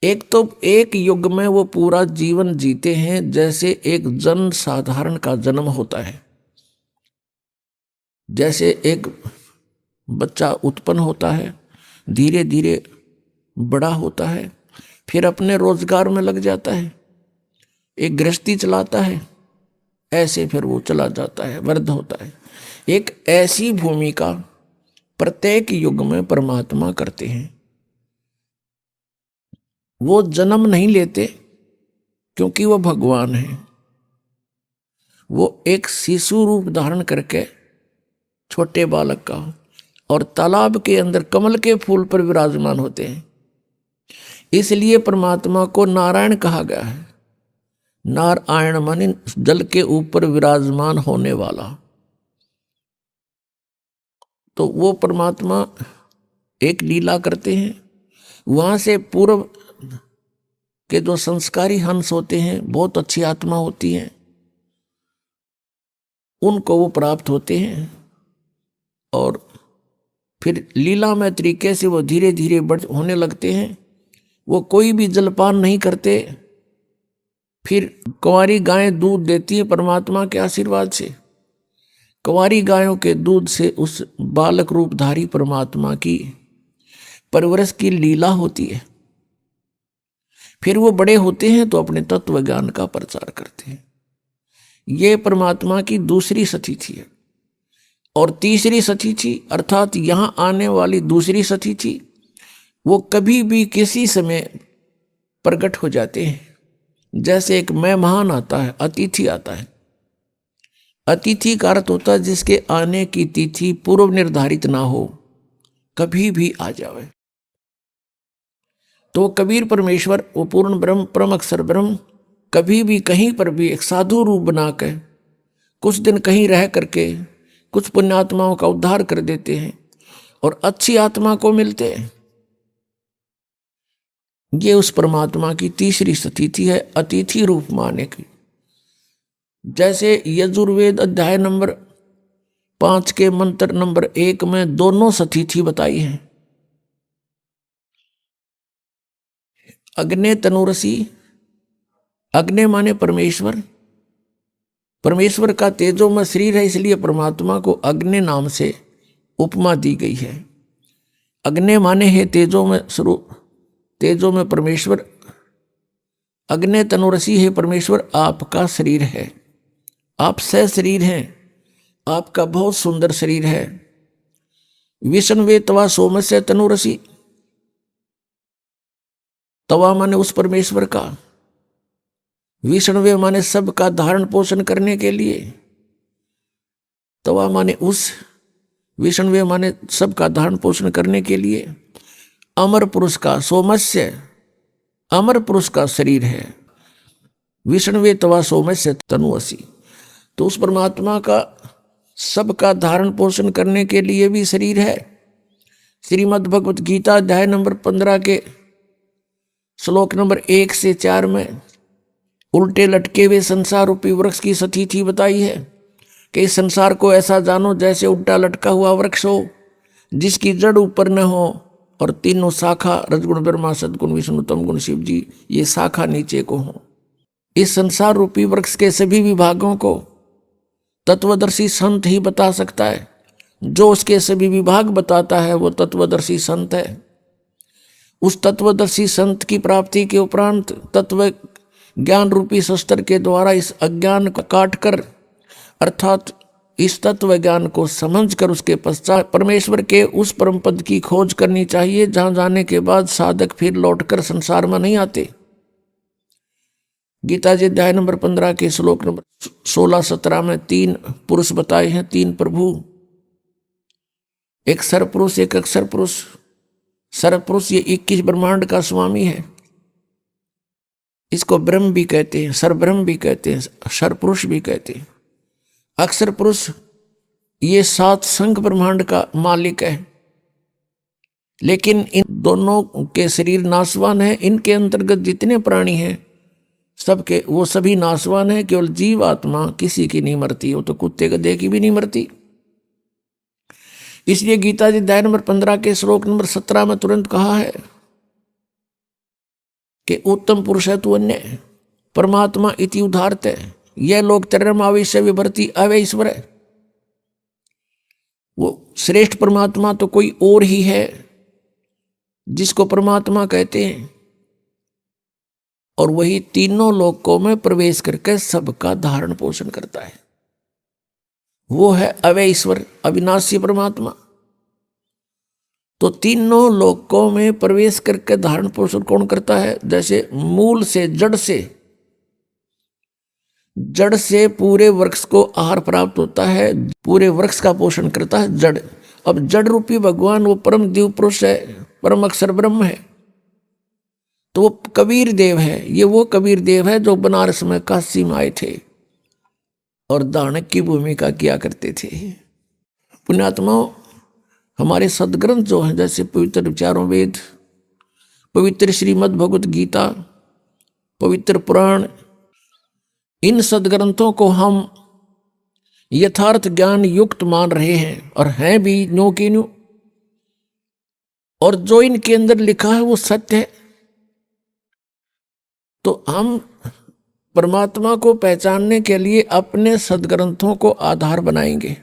एक तो एक युग में वो पूरा जीवन जीते हैं जैसे एक जन साधारण का जन्म होता है। जैसे एक बच्चा उत्पन्न होता है, धीरे धीरे बड़ा होता है, फिर अपने रोजगार में लग जाता है, एक गृहस्थी चलाता है, ऐसे फिर वो चला जाता है, वृद्ध होता है। एक ऐसी भूमिका प्रत्येक युग में परमात्मा करते हैं। वो जन्म नहीं लेते क्योंकि वो भगवान है। वो एक शिशु रूप धारण करके छोटे बालक का और तालाब के अंदर कमल के फूल पर विराजमान होते हैं। इसलिए परमात्मा को नारायण कहा गया है। नारायण माने जल के ऊपर विराजमान होने वाला। तो वो परमात्मा एक लीला करते हैं। वहां से पूर्व के जो संस्कारी हंस होते हैं, बहुत अच्छी आत्मा होती हैं, उनको वो प्राप्त होते हैं और फिर लीलामय तरीके से वो धीरे धीरे बढ़ होने लगते हैं। वो कोई भी जलपान नहीं करते। फिर कुंवारी गायें दूध देती है परमात्मा के आशीर्वाद से। कुंवारी गायों के दूध से उस बालक रूपधारी परमात्मा की परवरिश की लीला होती है। फिर वो बड़े होते हैं तो अपने तत्व ज्ञान का प्रचार करते हैं। ये परमात्मा की दूसरी सतिथि है। और तीसरी सतिथि अर्थात यहां आने वाली दूसरी सतिथि, वो कभी भी किसी समय प्रकट हो जाते हैं। जैसे एक मेहमान आता है, अतिथि आता है। अतिथि का अर्थ होता है जिसके आने की तिथि पूर्व निर्धारित ना हो, कभी भी आ जावे। तो कबीर परमेश्वर, वो पूर्ण ब्रह्म, परम अक्षर ब्रह्म, कभी भी कहीं पर भी एक साधु रूप बनाकर कुछ दिन कहीं रह करके कुछ पुण्यात्माओं का उद्धार कर देते हैं और अच्छी आत्मा को मिलते हैं। ये उस परमात्मा की तीसरी स्थिति है, अतिथि रूप में आने की। जैसे यजुर्वेद अध्याय नंबर 5 के मंत्र नंबर 1 में दोनों स्थिति बताई है। अग्ने तनुरसी, अग्नि माने परमेश्वर, परमेश्वर का तेजो में शरीर है, इसलिए परमात्मा को अग्नि नाम से उपमा दी गई है। अग्नि माने है तेजो में स्वरूप, तेजो में परमेश्वर। अग्नि तनुरसी है परमेश्वर, आपका शरीर है, आप सह शरीर हैं, आपका बहुत सुंदर शरीर है। विष्णुवे तवा सोमस्य तनुरसी, तवा माने उस परमेश्वर का, विष्णुवे माने सबका धारण पोषण करने के लिए, तवा माने उस, विष्णुवे माने सबका धारण पोषण करने के लिए। अमर पुरुष का, सोमस्य अमर पुरुष का शरीर है। विष्णुवे तवा सोमस्य तनुअसी, तो उस परमात्मा का सबका धारण पोषण करने के लिए भी शरीर है। श्रीमद् भगवत गीता अध्याय नंबर 15 के श्लोक नंबर 1 से 4 में उल्टे लटके हुए संसार रूपी वृक्ष की स्थिति बताई है कि इस संसार को ऐसा जानो जैसे उल्टा लटका हुआ वृक्ष हो, जिसकी जड़ ऊपर न हो और तीनों शाखा रजगुण ब्रह्मा सदगुण विष्णु तम गुण शिव जी, ये शाखा नीचे को हो। इस संसार रूपी वृक्ष के सभी विभागों को तत्वदर्शी संत ही बता सकता है। जो उसके सभी विभाग बताता है वो तत्वदर्शी संत है। उस तत्वदर्शी संत की प्राप्ति के उपरांत तत्व ज्ञान रूपी शस्त्र के द्वारा इस अज्ञान को काटकर, अर्थात इस तत्व ज्ञान को समझकर उसके पश्चात परमेश्वर के उस परम पद की खोज करनी चाहिए, जहां जाने के बाद साधक फिर लौटकर संसार में नहीं आते। गीता जी अध्याय नंबर 15 के श्लोक नंबर 16-17 में 3 पुरुष बताए हैं, 3 प्रभु, एक सरपुरुष, एक अक्षर पुरुष। सरपुरुष ये 21 ब्रह्मांड का स्वामी है, इसको ब्रह्म भी कहते हैं, सरब्रह्म भी कहते हैं, सरपुरुष भी कहते हैं। अक्षर पुरुष ये 7 संघ ब्रह्मांड का मालिक है, लेकिन इन दोनों के शरीर नाशवान है। इनके अंतर्गत जितने प्राणी हैं सबके, वो सभी नाशवान है। केवल जीव आत्मा किसी की नहीं मरती, वो तो कुत्ते गधे की भी नहीं मरती। इसलिए गीता जी अध्याय नंबर 15 के श्लोक नंबर 17 में तुरंत कहा है कि उत्तम पुरुष है तू अन्य परमात्मा इति उदारते, यह लोग तरम आवेश विभर्ती अवय ईश्वर है। वो श्रेष्ठ परमात्मा तो कोई और ही है जिसको परमात्मा कहते हैं, और वही तीनों लोकों में प्रवेश करके सबका धारण पोषण करता है। वो है अवय ईश्वर, अविनाशी परमात्मा। तो तीनों लोकों में प्रवेश करके धारण पोषण कौन करता है? जैसे मूल से, जड़ से पूरे वृक्ष को आहार प्राप्त होता है, पूरे वृक्ष का पोषण करता है जड़। अब जड़ रूपी भगवान वो परम दिव्य पुरुष है, परम अक्षर ब्रह्म है। तो वो कबीर देव है। ये वो कबीर देव है जो बनारस में काशी में आए थे और दानक की भूमिका किया करते थे। पुण्यात्माओं, हमारे सदग्रंथ जो हैं, जैसे पवित्र चारों वेद, पवित्र श्रीमद् भगवत गीता पवित्र पुराण, इन सदग्रंथों को हम यथार्थ ज्ञान युक्त मान रहे हैं और हैं भी न्यो की न्यो, और जो इनके अंदर लिखा है वो सत्य है। तो हम परमात्मा को पहचानने के लिए अपने सदग्रंथों को आधार बनाएंगे,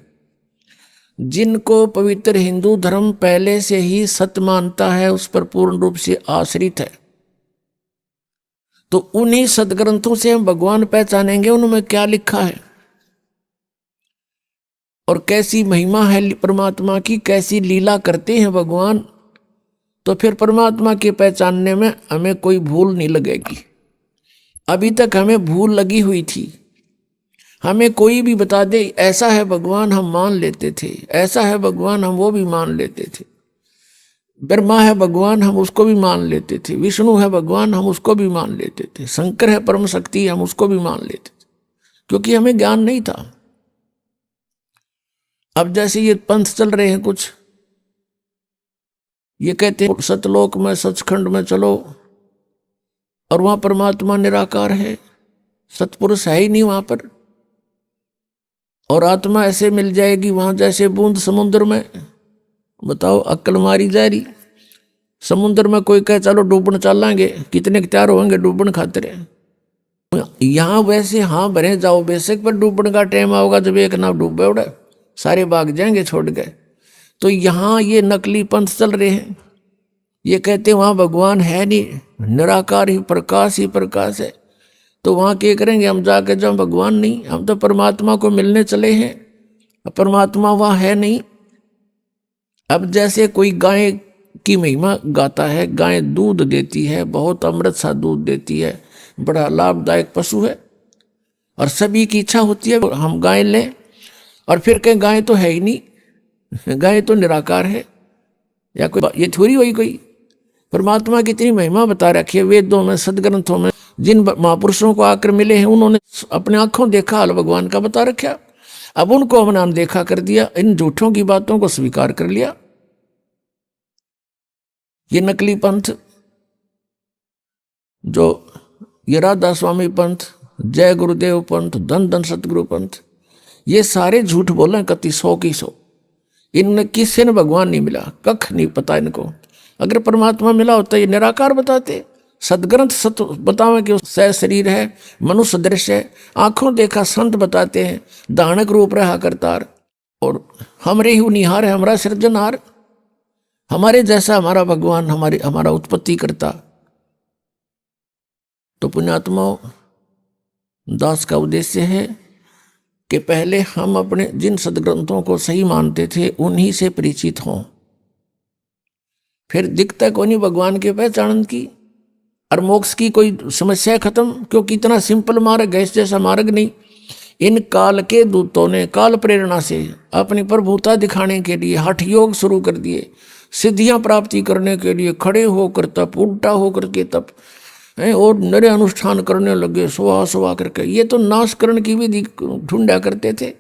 जिनको पवित्र हिंदू धर्म पहले से ही सत्य मानता है, उस पर पूर्ण रूप से आश्रित है। तो उन्हीं सदग्रंथों से हम भगवान पहचानेंगे, उनमें क्या लिखा है और कैसी महिमा है परमात्मा की, कैसी लीला करते हैं भगवान। तो फिर परमात्मा के पहचानने में हमें कोई भूल नहीं लगेगी। अभी तक हमें भूल लगी हुई थी, हमें कोई भी बता दे ऐसा है भगवान, हम मान लेते थे, ऐसा है भगवान, हम वो भी मान लेते थे। ब्रह्मा है भगवान, हम उसको भी मान लेते थे। विष्णु है भगवान, हम उसको भी मान लेते थे। शंकर है परम शक्ति, हम उसको भी मान लेते थे, क्योंकि हमें ज्ञान नहीं था। अब जैसे ये पंथ चल रहे हैं कुछ, ये कहते हैं सतलोक में सचखंड में चलो और वहां परमात्मा निराकार है, सतपुरुष है ही नहीं वहां पर, और आत्मा ऐसे मिल जाएगी वहां जैसे बूंद समुद्र में। बताओ, अक्ल मारी जा रही। समुद्र में कोई कहे चलो डूबन चलांगे, कितने तैयार होंगे डूबन खातिर। यहाँ वैसे हाँ भरे जाओ बेशक, पर डूबन का टाइम आओगा जब एक नाव डूबे उड़े, सारे भाग जाएंगे छोड़ गए। तो यहाँ ये नकली पंथ चल रहे हैं, ये कहते हैं वहाँ भगवान है नहीं, निराकार ही प्रकाश है। तो वहाँ क्या करेंगे हम जाके, जब भगवान नहीं, हम तो परमात्मा को मिलने चले हैं, परमात्मा वहाँ है नहीं। अब जैसे कोई गाय की महिमा गाता है, गाय दूध देती है, बहुत अमृत सा दूध देती है, बड़ा लाभदायक पशु है, और सभी की इच्छा होती है हम गाय लें, और फिर कहें गाय तो है ही नहीं, गाय तो निराकार है, या कोई ये थोड़ी हुई कोई। परमात्मा की इतनी महिमा बता रखी है वेदों में, सदग्रंथों में। जिन महापुरुषों को आकर मिले हैं उन्होंने अपने आंखों देखा हाल भगवान का बता रखा। अब उनको हमने अनदेखा कर दिया, इन झूठों की बातों को स्वीकार कर लिया। ये नकली पंथ, जो ये राधा स्वामी पंथ, जय गुरुदेव पंथ, धन धन सतगुरु पंथ, ये सारे झूठ बोले कति 100 की 100। इनने किसी ने भगवान नहीं मिला, कख नहीं पता इनको। अगर परमात्मा मिला होता ये निराकार बताते। सदग्रंथ सत बतावे कि सह शरीर है, मनुष्य दृश्य है, आंखों देखा संत बताते हैं, दानक रूप रहा करतार, और हमरे ही निहार है हमारा सृजनहार, हमारे जैसा हमारा भगवान, हमारा उत्पत्ति करता। तो पुण्यात्माओं, दास का उद्देश्य है कि पहले हम अपने जिन सदग्रंथों को सही मानते थे उन्हीं से परिचित हों, फिर दिखता को नहीं भगवान के पहचान की और मोक्ष की कोई समस्या खत्म। क्योंकि इतना सिंपल मार्ग है, इस जैसा मार्ग नहीं। इन काल के दूतों ने काल प्रेरणा से अपनी प्रभुता दिखाने के लिए हठ योग शुरू कर दिए, सिद्धियां प्राप्ति करने के लिए खड़े होकर तप, उल्टा होकर के तप, और नरे अनुष्ठान करने लगे, सुहा करके। ये तो नाशकरण की विधि ढूंढा करते थे।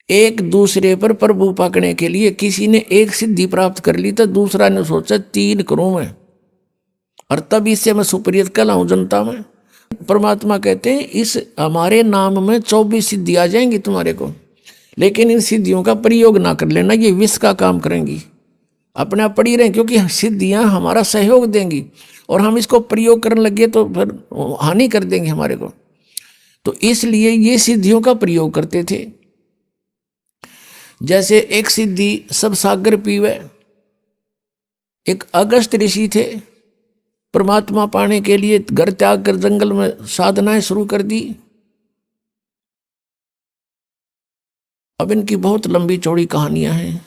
एक दूसरे पर प्रभु पाकने के लिए किसी ने एक सिद्धि प्राप्त कर ली तो दूसरा ने सोचा 3 करूं मैं, और तब इससे मैं सुपरियत कहलाऊं जनता में। परमात्मा कहते हैं इस हमारे नाम में 24 सिद्धि आ जाएंगी तुम्हारे को, लेकिन इन सिद्धियों का प्रयोग ना कर लेना, ये विष का काम करेंगी। अपने आप पड़ी रहें, क्योंकि सिद्धियां हमारा सहयोग देंगी, और हम इसको प्रयोग करने लगे तो फिर हानि कर देंगे हमारे को। तो इसलिए ये सिद्धियों का प्रयोग करते थे। जैसे एक सिद्धि सब सागर पीवे, एक अगस्त ऋषि थे, परमात्मा पाने के लिए घर त्याग कर जंगल में साधनाएं शुरू कर दी। अब इनकी बहुत लंबी चौड़ी कहानियां हैं।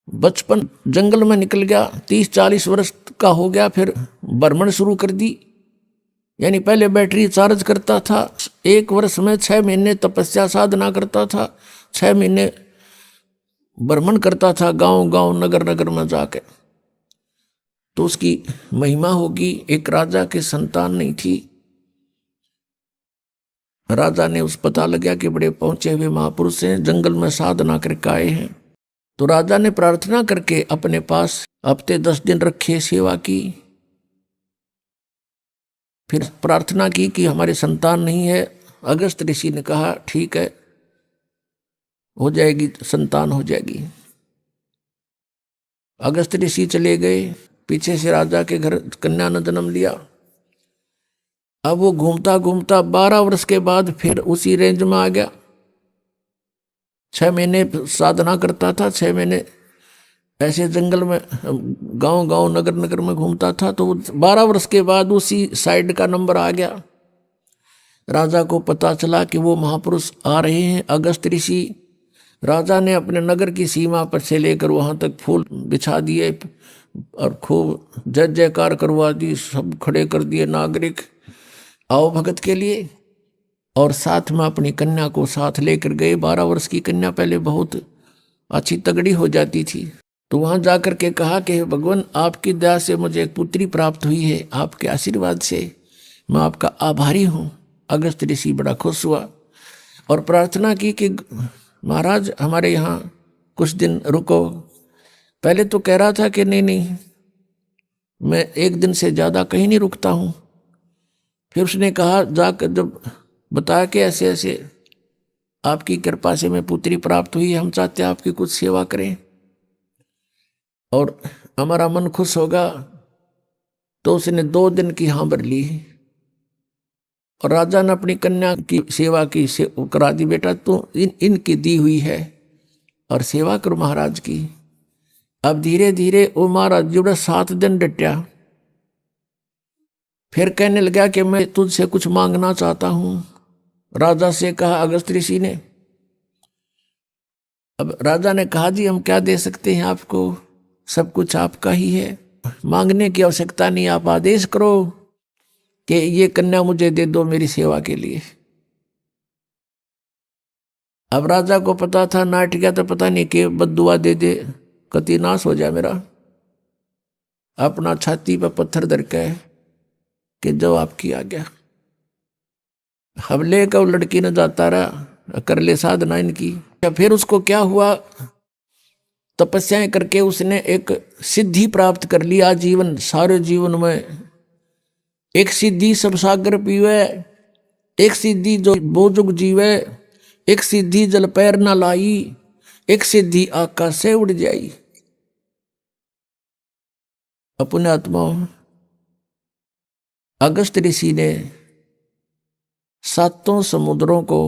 बचपन जंगल में निकल गया, 30-40 वर्ष का हो गया, फिर भ्रमण शुरू कर दी। यानी पहले बैटरी चार्ज करता था, 1 वर्ष में 6 महीने तपस्या साधना करता था, 6 महीने भ्रमण करता था गांव गांव नगर नगर में जाके। तो उसकी महिमा होगी। एक राजा की संतान नहीं थी, राजा ने उस पता लगा कि बड़े पहुंचे हुए महापुरुष हैं, जंगल में साधना करके आए हैं। तो राजा ने प्रार्थना करके अपने पास हफ्ते 10 दिन रखे, सेवा की, फिर प्रार्थना की कि हमारे संतान नहीं है। अगस्त ऋषि ने कहा ठीक है, हो जाएगी, संतान हो जाएगी। अगस्त ऋषि चले गए, पीछे से राजा के घर कन्या ने जन्म लिया। अब वो घूमता घूमता 12 वर्ष के बाद फिर उसी रेंज में आ गया। 6 महीने साधना करता था, 6 महीने ऐसे जंगल में, गांव गांव नगर नगर में घूमता था। तो 12 वर्ष के बाद उसी साइड का नंबर आ गया। राजा को पता चला कि वो महापुरुष आ रहे हैं, अगस्त ऋषि। राजा ने अपने नगर की सीमा पर से लेकर वहां तक फूल बिछा दिए और खूब जय जयकार करवा दी, सब खड़े कर दिए नागरिक, आओ भगत के लिए। और साथ में अपनी कन्या को साथ लेकर गए। 12 वर्ष की कन्या पहले बहुत अच्छी तगड़ी हो जाती थी। तो वहां जाकर के कहा कि भगवान, आपकी दया से मुझे एक पुत्री प्राप्त हुई है, आपके आशीर्वाद से मैं आपका आभारी हूँ। अगस्त ऋषि बड़ा खुश हुआ और प्रार्थना की कि महाराज हमारे यहाँ कुछ दिन रुको। पहले तो कह रहा था कि नहीं नहीं, मैं एक दिन से ज़्यादा कहीं नहीं रुकता हूँ। फिर उसने कहा, जाकर जब बताया कि ऐसे ऐसे आपकी कृपा से मैं पुत्री प्राप्त हुई, हम चाहते हैं आपकी कुछ सेवा करें और हमारा मन खुश होगा। तो उसने 2 दिन की हाँ भर ली और राजा ने अपनी कन्या की सेवा की करा दी। बेटा तू इनकी दी हुई है और सेवा करो महाराज की। अब धीरे धीरे वो महाराज जुड़ा 7 दिन डटा। फिर कहने लगा कि मैं तुझसे कुछ मांगना चाहता हूं। राजा से कहा अगस्त ऋषि ने। अब राजा ने कहा, जी हम क्या दे सकते हैं आपको, सब कुछ आपका ही है, मांगने की आवश्यकता नहीं, आप आदेश करो कि ये कन्या मुझे दे दो मेरी सेवा के लिए। अब राजा को पता था नाट गया तो पता नहीं कि बद्दुआ दे दे, कति नाश हो जाए मेरा। अपना छाती पर पत्थर धर के कि जो आपकी आ गया। अब लेकर लड़की ने जाता रहा, कर ले साधना इनकी। फिर उसको क्या हुआ, तपस्याएं करके उसने एक सिद्धि प्राप्त कर लिया। जीवन सारे जीवन में एक सिद्धि सब सागर पीवे, एक सिद्धि जो बोजुग जीवे, एक सिद्धि जल पैर न लाई, एक सिद्धि आकाश से उड़ जाई। अपने आत्मा अगस्त ऋषि ने 7 समुद्रों को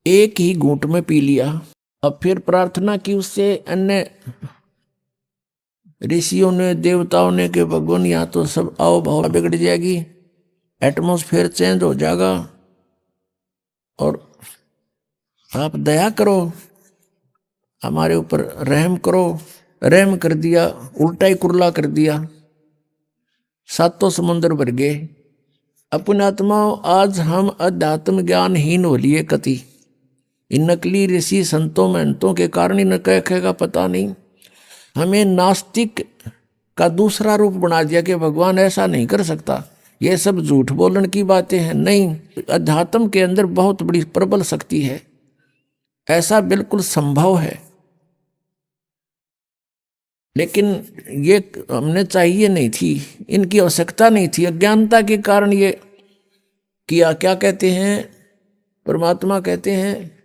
एक ही घूंट में पी लिया। अब फिर प्रार्थना की उससे अन्य ऋषियों ने, देवताओं ने कि भगवान यहाँ तो सब आओ भाव बिगड़ जाएगी, एटमॉस्फेयर चेंज हो जाएगा और आप दया करो, हमारे ऊपर रहम करो। रहम कर दिया, उल्टा ही कुरला कर दिया। 7 समुद्र भर गए। अपने आत्माओं, आज हम अध्यात्म ज्ञानहीन हो लिए कति। इन नकली ऋषि संतों महंतों के कारण ही न कहेगा पता नहीं, हमें नास्तिक का दूसरा रूप बना दिया कि भगवान ऐसा नहीं कर सकता, ये सब झूठ बोलने की बातें हैं। नहीं, अध्यात्म के अंदर बहुत बड़ी प्रबल शक्ति है, ऐसा बिल्कुल संभव है। लेकिन ये हमने चाहिए नहीं थी, इनकी आवश्यकता नहीं थी, अज्ञानता के कारण ये किया। क्या कहते हैं परमात्मा, कहते हैं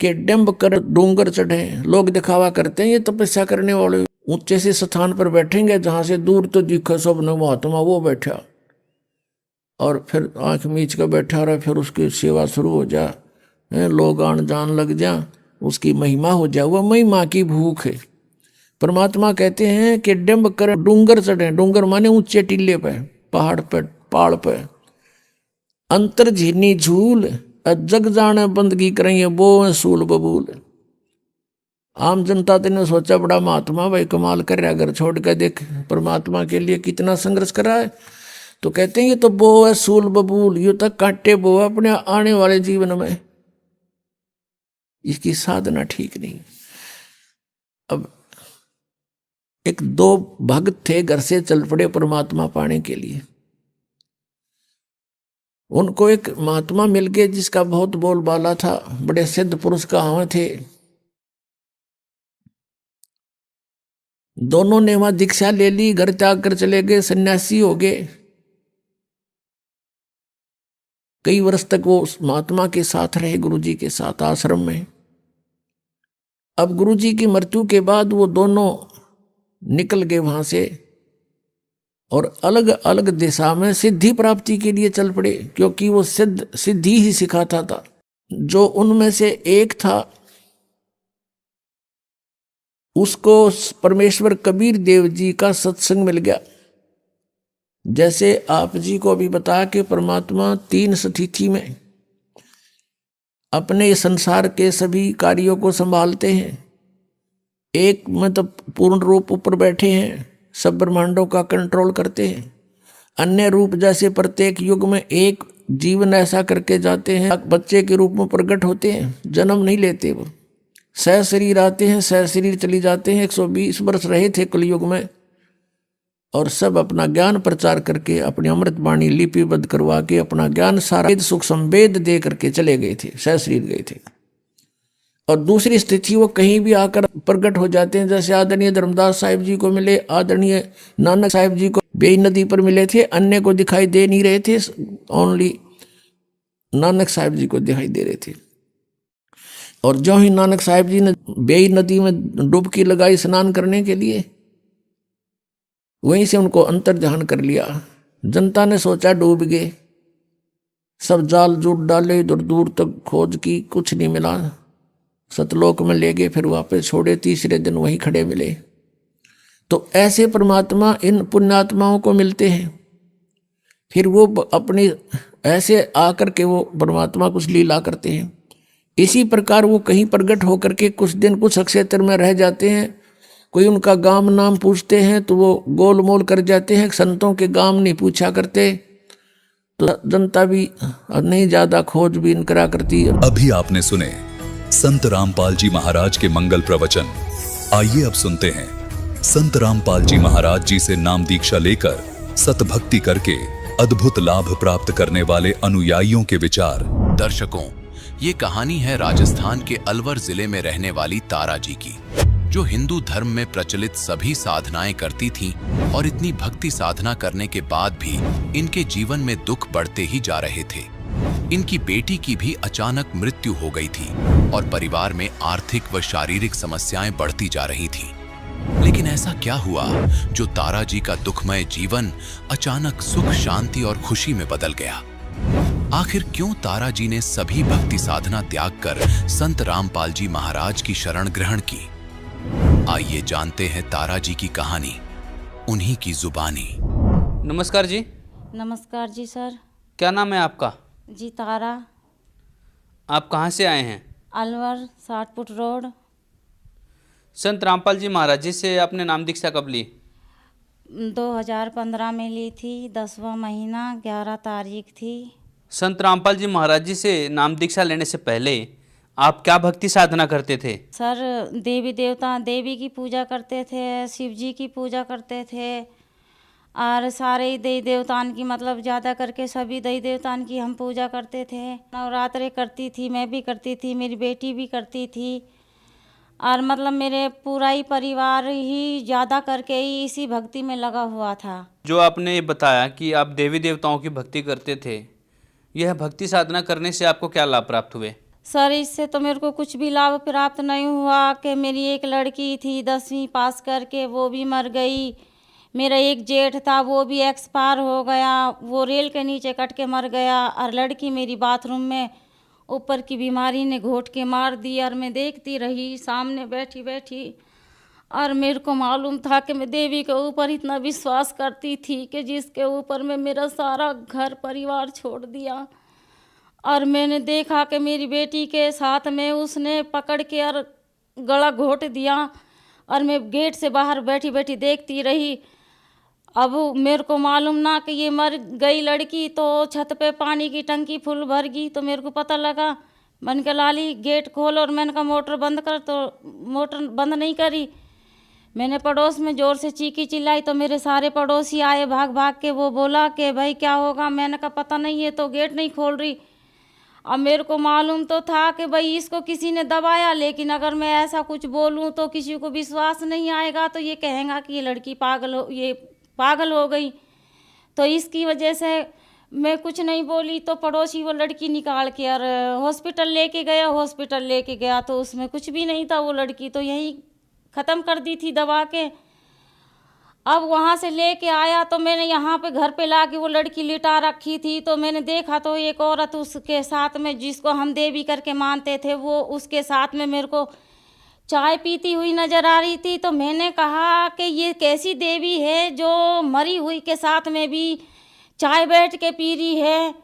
कि डंब कर डूंगर चढ़े, लोग दिखावा करते हैं। ये तपस्या करने वाले ऊंचे से स्थान पर बैठेंगे जहां से दूर तो दिखा सब न महात्मा, वो बैठा और फिर आंख मीच कर बैठा रहा, फिर उसकी सेवा शुरू हो जा, लोग आन जान लग जा, उसकी महिमा हो जाए। वह महिमा की भूख है। परमात्मा कहते हैं कि डंब कर डूंगर चढ़े, डूंगर माने ऊंचे टीले पे, पहाड़ पे, पहाड़ पे, अंतर झीनी झूल, जग जाने बंदगी करेंगे वो सूल बबूल। आम जनता ने सोचा बड़ा महात्मा भाई कमाल कर रहा, घर छोड़ कर देख परमात्मा के लिए कितना संघर्ष कर रहा है। तो कहते हैं ये तो बो है सूल बबूल, ये तक कांटे बो है अपने आने वाले जीवन में, इसकी साधना ठीक नहीं। अब 1-2 भक्त थे, घर से चल पड़े परमात्मा पाने के लिए। उनको एक महात्मा मिल गए जिसका बहुत बोलबाला था, बड़े सिद्ध पुरुष कहां थे। दोनों ने वहां दीक्षा ले ली, घर त्याग कर चले गए, सन्यासी हो गए। कई वर्ष तक वो उस महात्मा के साथ रहे, गुरुजी के साथ आश्रम में। अब गुरुजी की मृत्यु के बाद वो दोनों निकल गए वहां से और अलग अलग दिशा में सिद्धि प्राप्ति के लिए चल पड़े, क्योंकि वो सिद्धि ही सिखाता था। जो उनमें से एक था उसको परमेश्वर कबीर देव जी का सत्संग मिल गया। जैसे आप जी को अभी बताया कि परमात्मा 3 स्थिति में अपने संसार के सभी कार्यों को संभालते हैं। एक मतलब पूर्ण रूप ऊपर बैठे हैं, सब ब्रह्मांडों का कंट्रोल करते हैं। अन्य रूप जैसे प्रत्येक युग में एक जीवन ऐसा करके जाते हैं, बच्चे के रूप में प्रकट होते हैं, जन्म नहीं लेते, वो सह शरीर आते हैं, सह शरीर चली जाते हैं। 120 वर्ष रहे थे कलयुग में और सब अपना ज्ञान प्रचार करके अपनी अमृत वाणी लिपिबद्ध करवा के अपना ज्ञान सारा सुख संवेद दे करके चले गए थे, सह शरीर गए थे। और दूसरी स्थिति वो कहीं भी आकर प्रकट हो जाते हैं, जैसे आदरणीय धर्मदास साहिब जी को मिले, आदरणीय नानक साहिब जी को बेई नदी पर मिले थे, अन्य को दिखाई दे नहीं रहे थे, ओनली नानक साहिब जी को दिखाई दे रहे थे। और जो ही नानक साहिब जी ने बेई नदी में डुबकी लगाई स्नान करने के लिए, वहीं से उनको अंतर ध्यान कर लिया। जनता ने सोचा डूब गए, सब जाल जुट डाले, दूर दूर तक खोज की, कुछ नहीं मिला, सतलोक में ले गए, फिर वापस छोड़े, तीसरे दिन वहीं खड़े मिले। तो ऐसे परमात्मा इन पुण्यात्माओं को मिलते हैं, फिर वो अपनी ऐसे आकर के वो परमात्मा कुछ लीला करते हैं। इसी प्रकार वो कहीं प्रकट होकर के कुछ दिन कुछ क्षेत्र में रह जाते हैं, कोई उनका गांव नाम पूछते हैं तो वो गोल मोल कर जाते हैं, संतों के गांव नहीं पूछा करते, तो जनता भी नहीं ज्यादा खोजबीन करा करती। अभी आपने सुने संत रामपाल जी महाराज के मंगल प्रवचन। आइए अब सुनते हैं संत रामपाल जी महाराज जी से नाम दीक्षा लेकर सतभक्ति करके अद्भुत लाभ प्राप्त करने वाले अनुयायियों के विचार। दर्शकों, ये कहानी है राजस्थान के अलवर जिले में रहने वाली तारा जी की, जो हिंदू धर्म में प्रचलित सभी साधनाएं करती थीं और इतनी भक्ति साधना करने के बाद भी इनके जीवन में दुख बढ़ते ही जा रहे थे। इनकी बेटी की भी अचानक मृत्यु हो गई थी और परिवार में आर्थिक व शारीरिक समस्याएं बढ़ती जा रही थीं। लेकिन ऐसा क्या हुआ जो तारा जी का दुखमय जीवन अचानक सुख, शांति और खुशी में बदल गया? आखिर क्यों तारा जी ने सभी भक्ति साधना त्याग कर संत रामपाल जी महाराज की शरण ग्रहण की? आइए जानते हैं तारा जी की कहानी, उन्हीं की जुबानी। नमस्कार जी। नमस्कार जी सर। क्या नाम है आपका? जी तारा। आप कहाँ से आए हैं? Alwar 60 foot road. संत रामपाल जी महाराज जी से आपने नाम दीक्षा कब ली? 2015 में ली थी, 10वां महीना 11 तारीख थी। संत रामपाल जी महाराज जी से नाम दीक्षा लेने से पहले आप क्या भक्ति साधना करते थे? सर देवी देवता, देवी की पूजा करते थे, शिव जी की पूजा करते थे और सारे देवी देवतान की, मतलब ज़्यादा करके सभी देवी देवतान की हम पूजा करते थे। नवरात्रे करती थी, मैं भी करती थी, मेरी बेटी भी करती थी और मतलब मेरे पूरा ही परिवार ही ज़्यादा करके ही इसी भक्ति में लगा हुआ था। जो आपने बताया कि आप देवी देवताओं की भक्ति करते थे, यह भक्ति साधना करने से आपको क्या लाभ प्राप्त हुए? सर इससे तो मेरे को कुछ भी लाभ प्राप्त नहीं हुआ कि मेरी एक लड़की थी 10वीं पास करके, वो भी मर गई। मेरा एक जेठ था, वो भी एक्सपायर हो गया, वो रेल के नीचे कट के मर गया। और लड़की मेरी बाथरूम में ऊपर की बीमारी ने घोट के मार दी और मैं देखती रही सामने बैठी बैठी। और मेरे को मालूम था कि मैं देवी के ऊपर इतना विश्वास करती थी कि जिसके ऊपर मैं मेरा सारा घर परिवार छोड़ दिया। और मैंने देखा कि मेरी बेटी के साथ में उसने पकड़ के और गला घोट दिया और मैं गेट से बाहर बैठी बैठी देखती रही। अब मेरे को मालूम ना कि ये मर गई लड़की, तो छत पे पानी की टंकी फुल भर गई। तो मेरे को पता लगा, मैंने कहा लाली गेट खोल, और मैंने कहा मोटर बंद कर, तो मोटर बंद नहीं करी। मैंने पड़ोस में ज़ोर से चीखी चिल्लाई तो मेरे सारे पड़ोसी आए भाग भाग के। वो बोला कि भाई क्या होगा? मैंने कहा पता नहीं है, तो गेट नहीं खोल रही। अब मेरे को मालूम तो था कि भाई इसको किसी ने दबाया, लेकिन अगर मैं ऐसा कुछ बोलूं तो किसी को विश्वास नहीं आएगा, तो ये कहेगा कि ये लड़की पागल हो गई। तो इसकी वजह से मैं कुछ नहीं बोली तो पड़ोसी वो लड़की निकाल के और हॉस्पिटल लेके गया तो उसमें कुछ भी नहीं था। वो लड़की तो यही ख़त्म कर दी थी दबा के। अब वहाँ से लेके आया तो मैंने यहाँ पे घर पे ला के वो लड़की लिटा रखी थी, तो मैंने देखा तो एक औरत उसके साथ में, जिसको हम देवी करके मानते थे, वो उसके साथ में मेरे को चाय पीती हुई नज़र आ रही थी। तो मैंने कहा कि ये कैसी देवी है जो मरी हुई के साथ में भी चाय बैठ के पी रही है।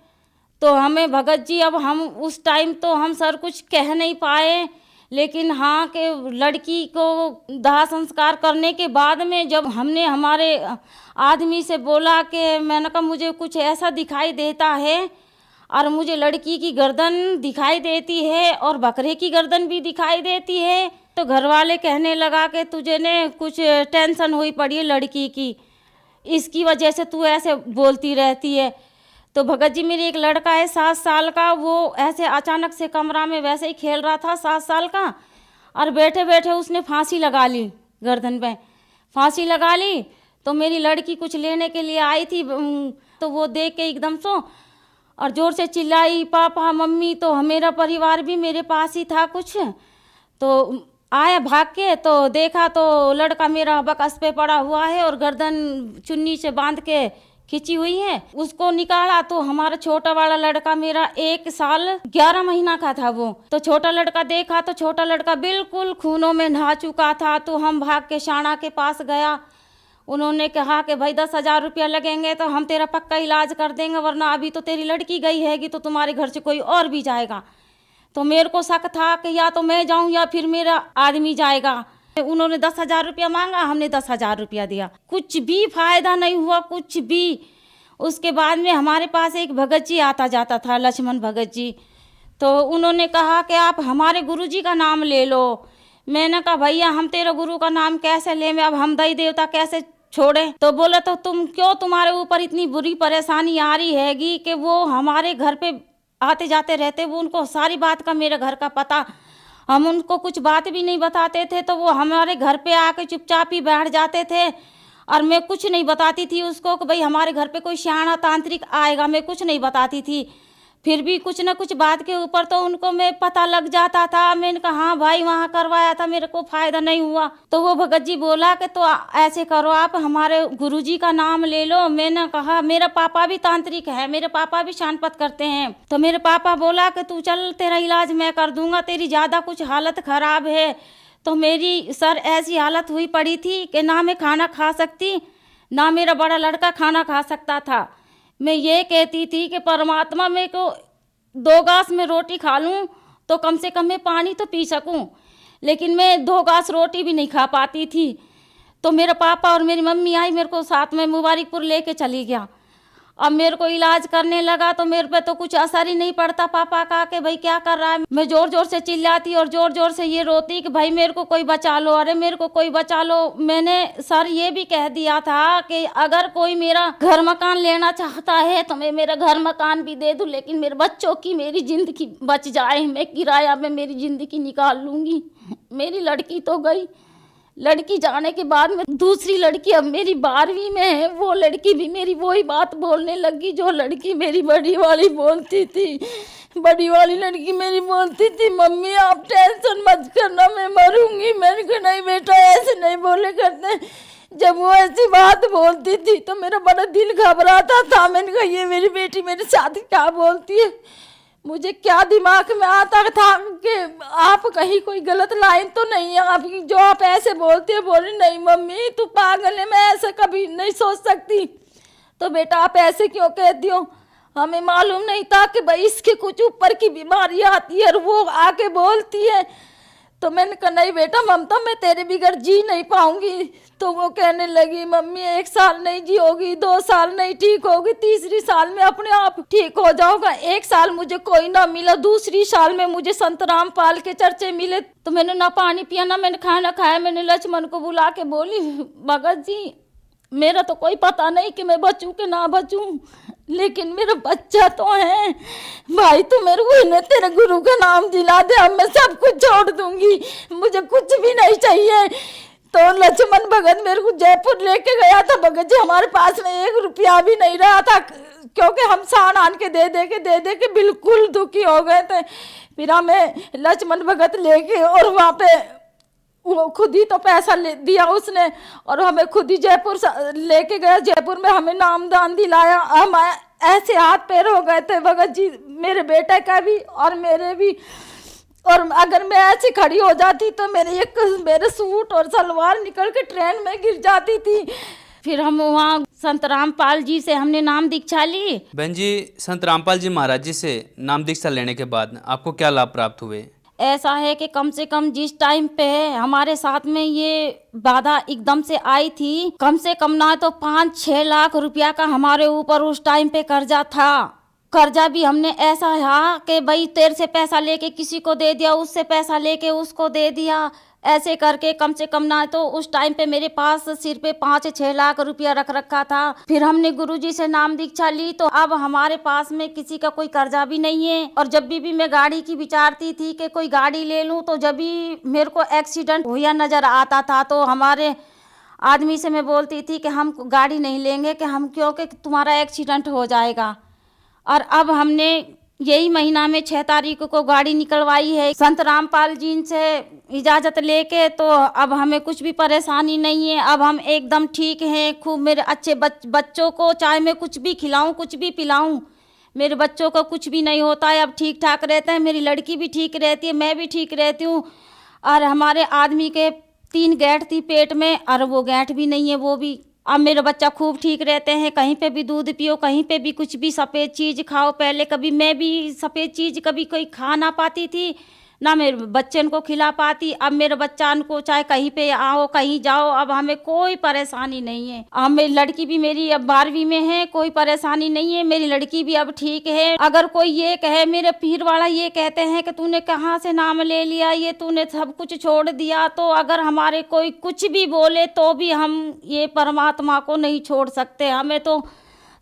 तो हमें भगत जी, अब हम उस टाइम तो हम सर कुछ कह नहीं पाए, लेकिन हाँ कि लड़की को दाह संस्कार करने के बाद में जब हमने हमारे आदमी से बोला कि मैंने कहा मुझे कुछ ऐसा दिखाई देता है और मुझे लड़की की गर्दन दिखाई देती है और बकरे की गर्दन भी दिखाई देती है, तो घर वाले कहने लगा कि तुझे ने कुछ टेंशन हुई पड़ी है लड़की की, इसकी वजह से तू ऐसे बोलती रहती है। तो भगत जी मेरी एक लड़का है 7 साल का, वो ऐसे अचानक से कमरा में वैसे ही खेल रहा था 7 साल का, और बैठे बैठे उसने फांसी लगा ली, गर्दन पे फांसी लगा ली। तो मेरी लड़की कुछ लेने के लिए आई थी, तो वो देख के एकदम सो और ज़ोर से चिल्लाई पापा मम्मी। तो मेरा परिवार भी मेरे पास ही था कुछ, तो आया भाग के, तो देखा तो लड़का मेरा बकस पे पड़ा हुआ है और गर्दन चुन्नी से बांध के खिंची हुई है। उसको निकाला तो हमारा छोटा वाला लड़का मेरा 1 साल 11 महीना का था वो। तो छोटा लड़का देखा तो छोटा लड़का बिल्कुल खूनों में नहा चुका था। तो हम भाग के शाणा के पास गया, उन्होंने कहा कि भाई 10,000 रुपया लगेंगे तो हम तेरा पक्का इलाज कर देंगे, वरना अभी तो तेरी लड़की गई हैगी तो तुम्हारे घर से कोई और भी जाएगा। तो मेरे को शक था कि या तो मैं जाऊं या फिर मेरा आदमी जाएगा। उन्होंने 10,000 रुपया मांगा, हमने 10,000 रुपया दिया, कुछ भी फायदा नहीं हुआ, कुछ भी। उसके बाद में हमारे पास एक भगत जी आता जाता था, लक्ष्मण भगत जी, तो उन्होंने कहा कि आप हमारे गुरुजी का नाम ले लो। मैंने कहा भैया हम तेरे गुरु का नाम कैसे लें, अब हम दई देवता कैसे छोड़े। तो बोले तो तुम क्यों, तुम्हारे ऊपर इतनी बुरी परेशानी आ रही हैगी कि वो हमारे घर पे आते जाते रहते, वो उनको सारी बात का मेरे घर का पता, हम उनको कुछ बात भी नहीं बताते थे, तो वो हमारे घर पे आके चुपचाप ही बैठ जाते थे और मैं कुछ नहीं बताती थी उसको कि भाई हमारे घर पे कोई सियाना तांत्रिक आएगा, मैं कुछ नहीं बताती थी। फिर भी कुछ ना कुछ बात के ऊपर तो उनको मैं पता लग जाता था। मैंने कहा हाँ भाई वहाँ करवाया था, मेरे को फ़ायदा नहीं हुआ। तो वो भगत जी बोला कि तो ऐसे करो आप हमारे गुरुजी का नाम ले लो। मैंने कहा मेरा पापा भी तांत्रिक है, मेरे पापा भी शानपत करते हैं। तो मेरे पापा बोला कि तू चल तेरा इलाज मैं कर दूंगा, तेरी ज़्यादा कुछ हालत ख़राब है। तो मेरी सर ऐसी हालत हुई पड़ी थी कि ना मैं खाना खा सकती, ना मेरा बड़ा लड़का खाना खा सकता था। मैं ये कहती थी कि परमात्मा मेरे को 2 गास में रोटी खा लूँ तो कम से कम मैं पानी तो पी सकूँ, लेकिन मैं 2 गास रोटी भी नहीं खा पाती थी। तो मेरा पापा और मेरी मम्मी आई, मेरे को साथ में मुबारकपुर लेके चली गया। अब मेरे को इलाज करने लगा तो मेरे पे तो कुछ असर ही नहीं पड़ता पापा का कि भाई क्या कर रहा है। मैं ज़ोर ज़ोर से चिल्लाती और ज़ोर ज़ोर से ये रोती कि भाई मेरे को कोई बचा लो, अरे मेरे को कोई बचा लो। मैंने सर ये भी कह दिया था कि अगर कोई मेरा घर मकान लेना चाहता है तो मैं मेरा घर मकान भी दे दूँ, लेकिन मेरे बच्चों की मेरी ज़िंदगी बच जाए, मैं किराया में मेरी ज़िंदगी निकाल लूँगी। मेरी लड़की तो गई, लड़की जाने के बाद में दूसरी लड़की अब मेरी 12वीं में है। वो लड़की भी मेरी वही बात बोलने लगी जो लड़की मेरी बड़ी वाली बोलती थी। बड़ी वाली लड़की मेरी बोलती थी मम्मी आप टेंशन मत करना, मैं मरूंगी। मैंने कहा नहीं बेटा ऐसे नहीं बोले करते। जब वो ऐसी बात बोलती थी तो मेरा बड़ा दिल घबराता था। मैंने कहा ये मेरी बेटी मेरे साथ क्या बोलती है। मुझे क्या दिमाग में आता था कि आप कहीं कोई गलत लाइन तो नहीं है आपकी जो आप ऐसे बोलते हैं। बोले नहीं मम्मी तू पागल है, मैं ऐसा कभी नहीं सोच सकती। तो बेटा आप ऐसे क्यों कहती हो, हमें मालूम नहीं था कि भाई इसके कुछ ऊपर की बीमारी आती है और वो आके बोलती है। तो मैंने कहा नहीं बेटा ममता मैं तेरे बिगड़ जी नहीं पाऊंगी। तो वो कहने लगी मम्मी 1 साल नहीं जी होगी, 2 साल नहीं ठीक होगी, तीसरी साल में अपने आप ठीक हो जाओगा। 1 साल मुझे कोई ना मिला, दूसरी साल में मुझे संत रामपाल के चर्चे मिले। तो मैंने ना पानी पिया ना मैंने खाना खाया। मैंने लक्ष्मण को बुला के बोली भगत जी मेरा तो कोई पता नहीं कि मैं बचूं कि ना बचूं, लेकिन मेरा बच्चा तो है। भाई तू मेरे को इन्हें तेरे गुरु का नाम दिला दे, अब मैं सब कुछ छोड़ दूंगी, मुझे कुछ भी नहीं चाहिए। तो लक्ष्मण भगत मेरे को जयपुर लेके गया था। भगत जी हमारे पास में 1 रुपया भी नहीं रहा था क्योंकि हम साण आन के दे के बिल्कुल दुखी हो गए थे। फिर हमें लक्ष्मण भगत लेके और वहाँ पे वो खुद ही तो पैसा दिया उसने और हमें खुद ही जयपुर लेके गया। जयपुर में हमें नामदान दिलाया। हम ऐसे हाथ पैर हो गए थे भगत जी, मेरे बेटे का भी और मेरे भी। और अगर मैं ऐसी खड़ी हो जाती तो मेरे सूट और सलवार निकल के ट्रेन में गिर जाती थी। फिर हम वहाँ संत रामपाल जी से हमने नाम दीक्षा ली। बहन जी, संत रामपाल जी महाराज जी से नाम दीक्षा लेने के बाद आपको क्या लाभ प्राप्त हुए? ऐसा है कि कम से कम जिस टाइम पे हमारे साथ में ये बाधा एकदम से आई थी, कम से कम ना तो 5-6 लाख रुपया का हमारे ऊपर उस टाइम पे कर्जा था। कर्जा भी हमने ऐसा है कि भाई तेरे से पैसा लेके किसी को दे दिया, उससे पैसा लेके उसको दे दिया, ऐसे करके कम से कम ना तो उस टाइम पे मेरे पास सिर पे 5-6 लाख रुपया रख रखा था। फिर हमने गुरुजी से नाम दीक्षा ली तो अब हमारे पास में किसी का कोई कर्जा भी नहीं है। और जब भी मैं गाड़ी की विचारती थी कि कोई गाड़ी ले लूं तो जब भी मेरे को एक्सीडेंट हुआ नजर आता था तो हमारे आदमी से मैं बोलती थी कि हम गाड़ी नहीं लेंगे कि हम क्योंकि तुम्हारा एक्सीडेंट हो जाएगा। और अब हमने यही महीना में 6 तारीख को गाड़ी निकलवाई है संत रामपाल जी से इजाज़त लेके। तो अब हमें कुछ भी परेशानी नहीं है, अब हम एकदम ठीक हैं। खूब मेरे अच्छे बच्चों को चाहे मैं कुछ भी खिलाऊं कुछ भी पिलाऊं, मेरे बच्चों को कुछ भी नहीं होता है, अब ठीक ठाक रहते हैं। मेरी लड़की भी ठीक रहती है, मैं भी ठीक रहती हूँ। और हमारे आदमी के 3 गैठ थी पेट में और वो गैठ भी नहीं है, वो भी अब मेरे बच्चा खूब ठीक रहते हैं। कहीं पे भी दूध पियो, कहीं पे भी कुछ भी सफ़ेद चीज़ खाओ। पहले कभी मैं भी सफ़ेद चीज़ कभी कोई खा ना पाती थी, ना मेरे बच्चन को खिला पाती। अब मेरे बच्चान को चाहे कहीं पे आओ कहीं जाओ, अब हमें कोई परेशानी नहीं है। अब मेरी लड़की भी मेरी अब 12वीं में है, कोई परेशानी नहीं है। मेरी लड़की भी अब ठीक है। अगर कोई ये कहे, मेरे पीर वाला ये कहते हैं कि तूने कहाँ से नाम ले लिया, ये तूने सब कुछ छोड़ दिया, तो अगर हमारे कोई कुछ भी बोले तो भी हम ये परमात्मा को नहीं छोड़ सकते। हमें तो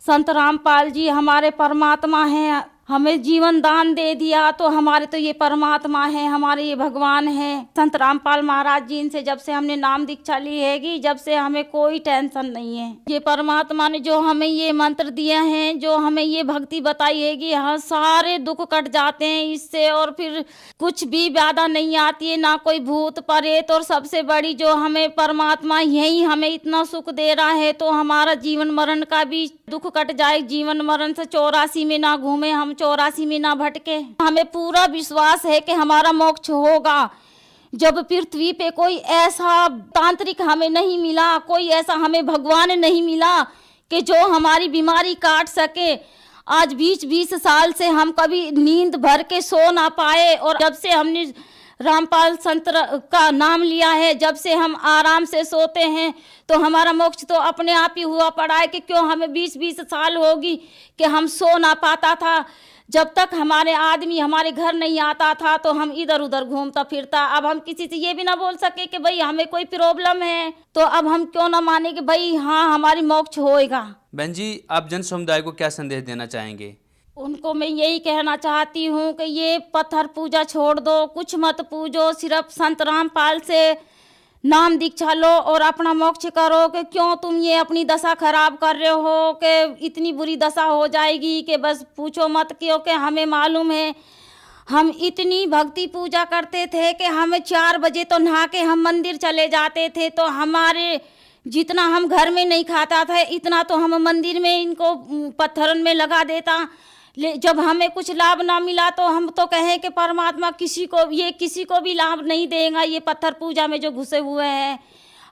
संत रामपाल जी हमारे परमात्मा हैं, हमें जीवन दान दे दिया तो हमारे तो ये परमात्मा है, हमारे ये भगवान है। संत रामपाल महाराज जी इनसे जब से हमने नाम दीक्षा ली हैगी, जब से हमें कोई टेंशन नहीं है। ये परमात्मा ने जो हमें ये मंत्र दिया है, जो हमें ये भक्ति बताई हैगी, हाँ सारे दुख कट जाते हैं इससे। और फिर कुछ भी बाधा नहीं आती है, ना कोई भूत प्रेत। और सबसे बड़ी जो हमें परमात्मा यही हमें इतना सुख दे रहा है तो हमारा जीवन मरण का भी दुख कट जाए। जीवन मरण से 84 में ना घूमे हम, 84 में ना भटके। हमें पूरा विश्वास है कि हमारा मोक्ष होगा। जब पृथ्वी पे कोई ऐसा तांत्रिक हमें नहीं मिला, कोई ऐसा हमें भगवान नहीं मिला कि जो हमारी बीमारी काट सके। आज 20-20 साल से हम कभी नींद भर के सो ना पाए, और जब से हमने रामपाल संत का नाम लिया है, जब से हम आराम से सोते हैं, तो हमारा मोक्ष तो अपने आप ही हुआ पड़ा है। कि क्यों हमें 20-20 साल होगी कि हम सो ना पाता था। जब तक हमारे आदमी हमारे घर नहीं आता था तो हम इधर उधर घूमता फिरता। अब हम किसी से ये भी ना बोल सके कि भाई हमें कोई प्रॉब्लम है, तो अब हम क्यों ना माने कि भाई हाँ हमारी मोक्ष होएगा। बहन जी, आप जन समुदाय को क्या संदेश देना चाहेंगे? उनको मैं यही कहना चाहती हूँ कि ये पत्थर पूजा छोड़ दो, कुछ मत पूजो, सिर्फ संत रामपाल से नाम दीक्षा लो और अपना मोक्ष करो। कि क्यों तुम ये अपनी दशा खराब कर रहे हो, कि इतनी बुरी दशा हो जाएगी कि बस पूछो मत। क्योंकि हमें मालूम है, हम इतनी भक्ति पूजा करते थे कि हमें 4 बजे तो नहा के हम मंदिर चले जाते थे। तो हमारे जितना हम घर में नहीं खाता था, इतना तो हम मंदिर में इनको पत्थरन में लगा देता। जब हमें कुछ लाभ ना मिला तो हम तो कहें कि परमात्मा किसी को भी लाभ नहीं देगा, ये पत्थर पूजा में जो घुसे हुए हैं।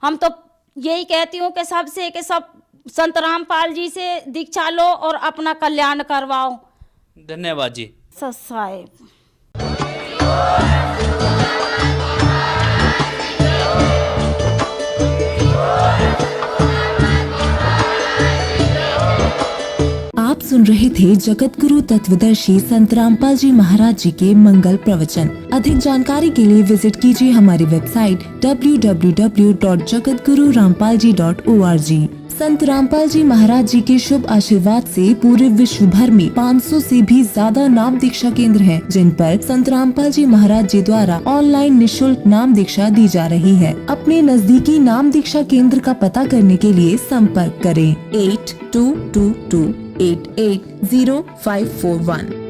हम तो यही कहती हूँ कि सबसे कि सब संत रामपाल जी से दीक्षा लो और अपना कल्याण करवाओ। धन्यवाद जी। सत्साहेब। आप सुन रहे थे जगत गुरु तत्वदर्शी संत रामपाल जी महाराज जी के मंगल प्रवचन। अधिक जानकारी के लिए विजिट कीजिए हमारी वेबसाइट www.jagatgururampalji.org। संत रामपाल जी महाराज जी के शुभ आशीर्वाद से पूरे विश्व भर में 500 से भी ज्यादा नाम दीक्षा केंद्र हैं, जिन पर संत रामपाल जी महाराज जी द्वारा ऑनलाइन निशुल्क नाम दीक्षा दी जा रही है। अपने नजदीकी नाम दीक्षा केंद्र का पता करने के लिए संपर्क करें 8222 880541।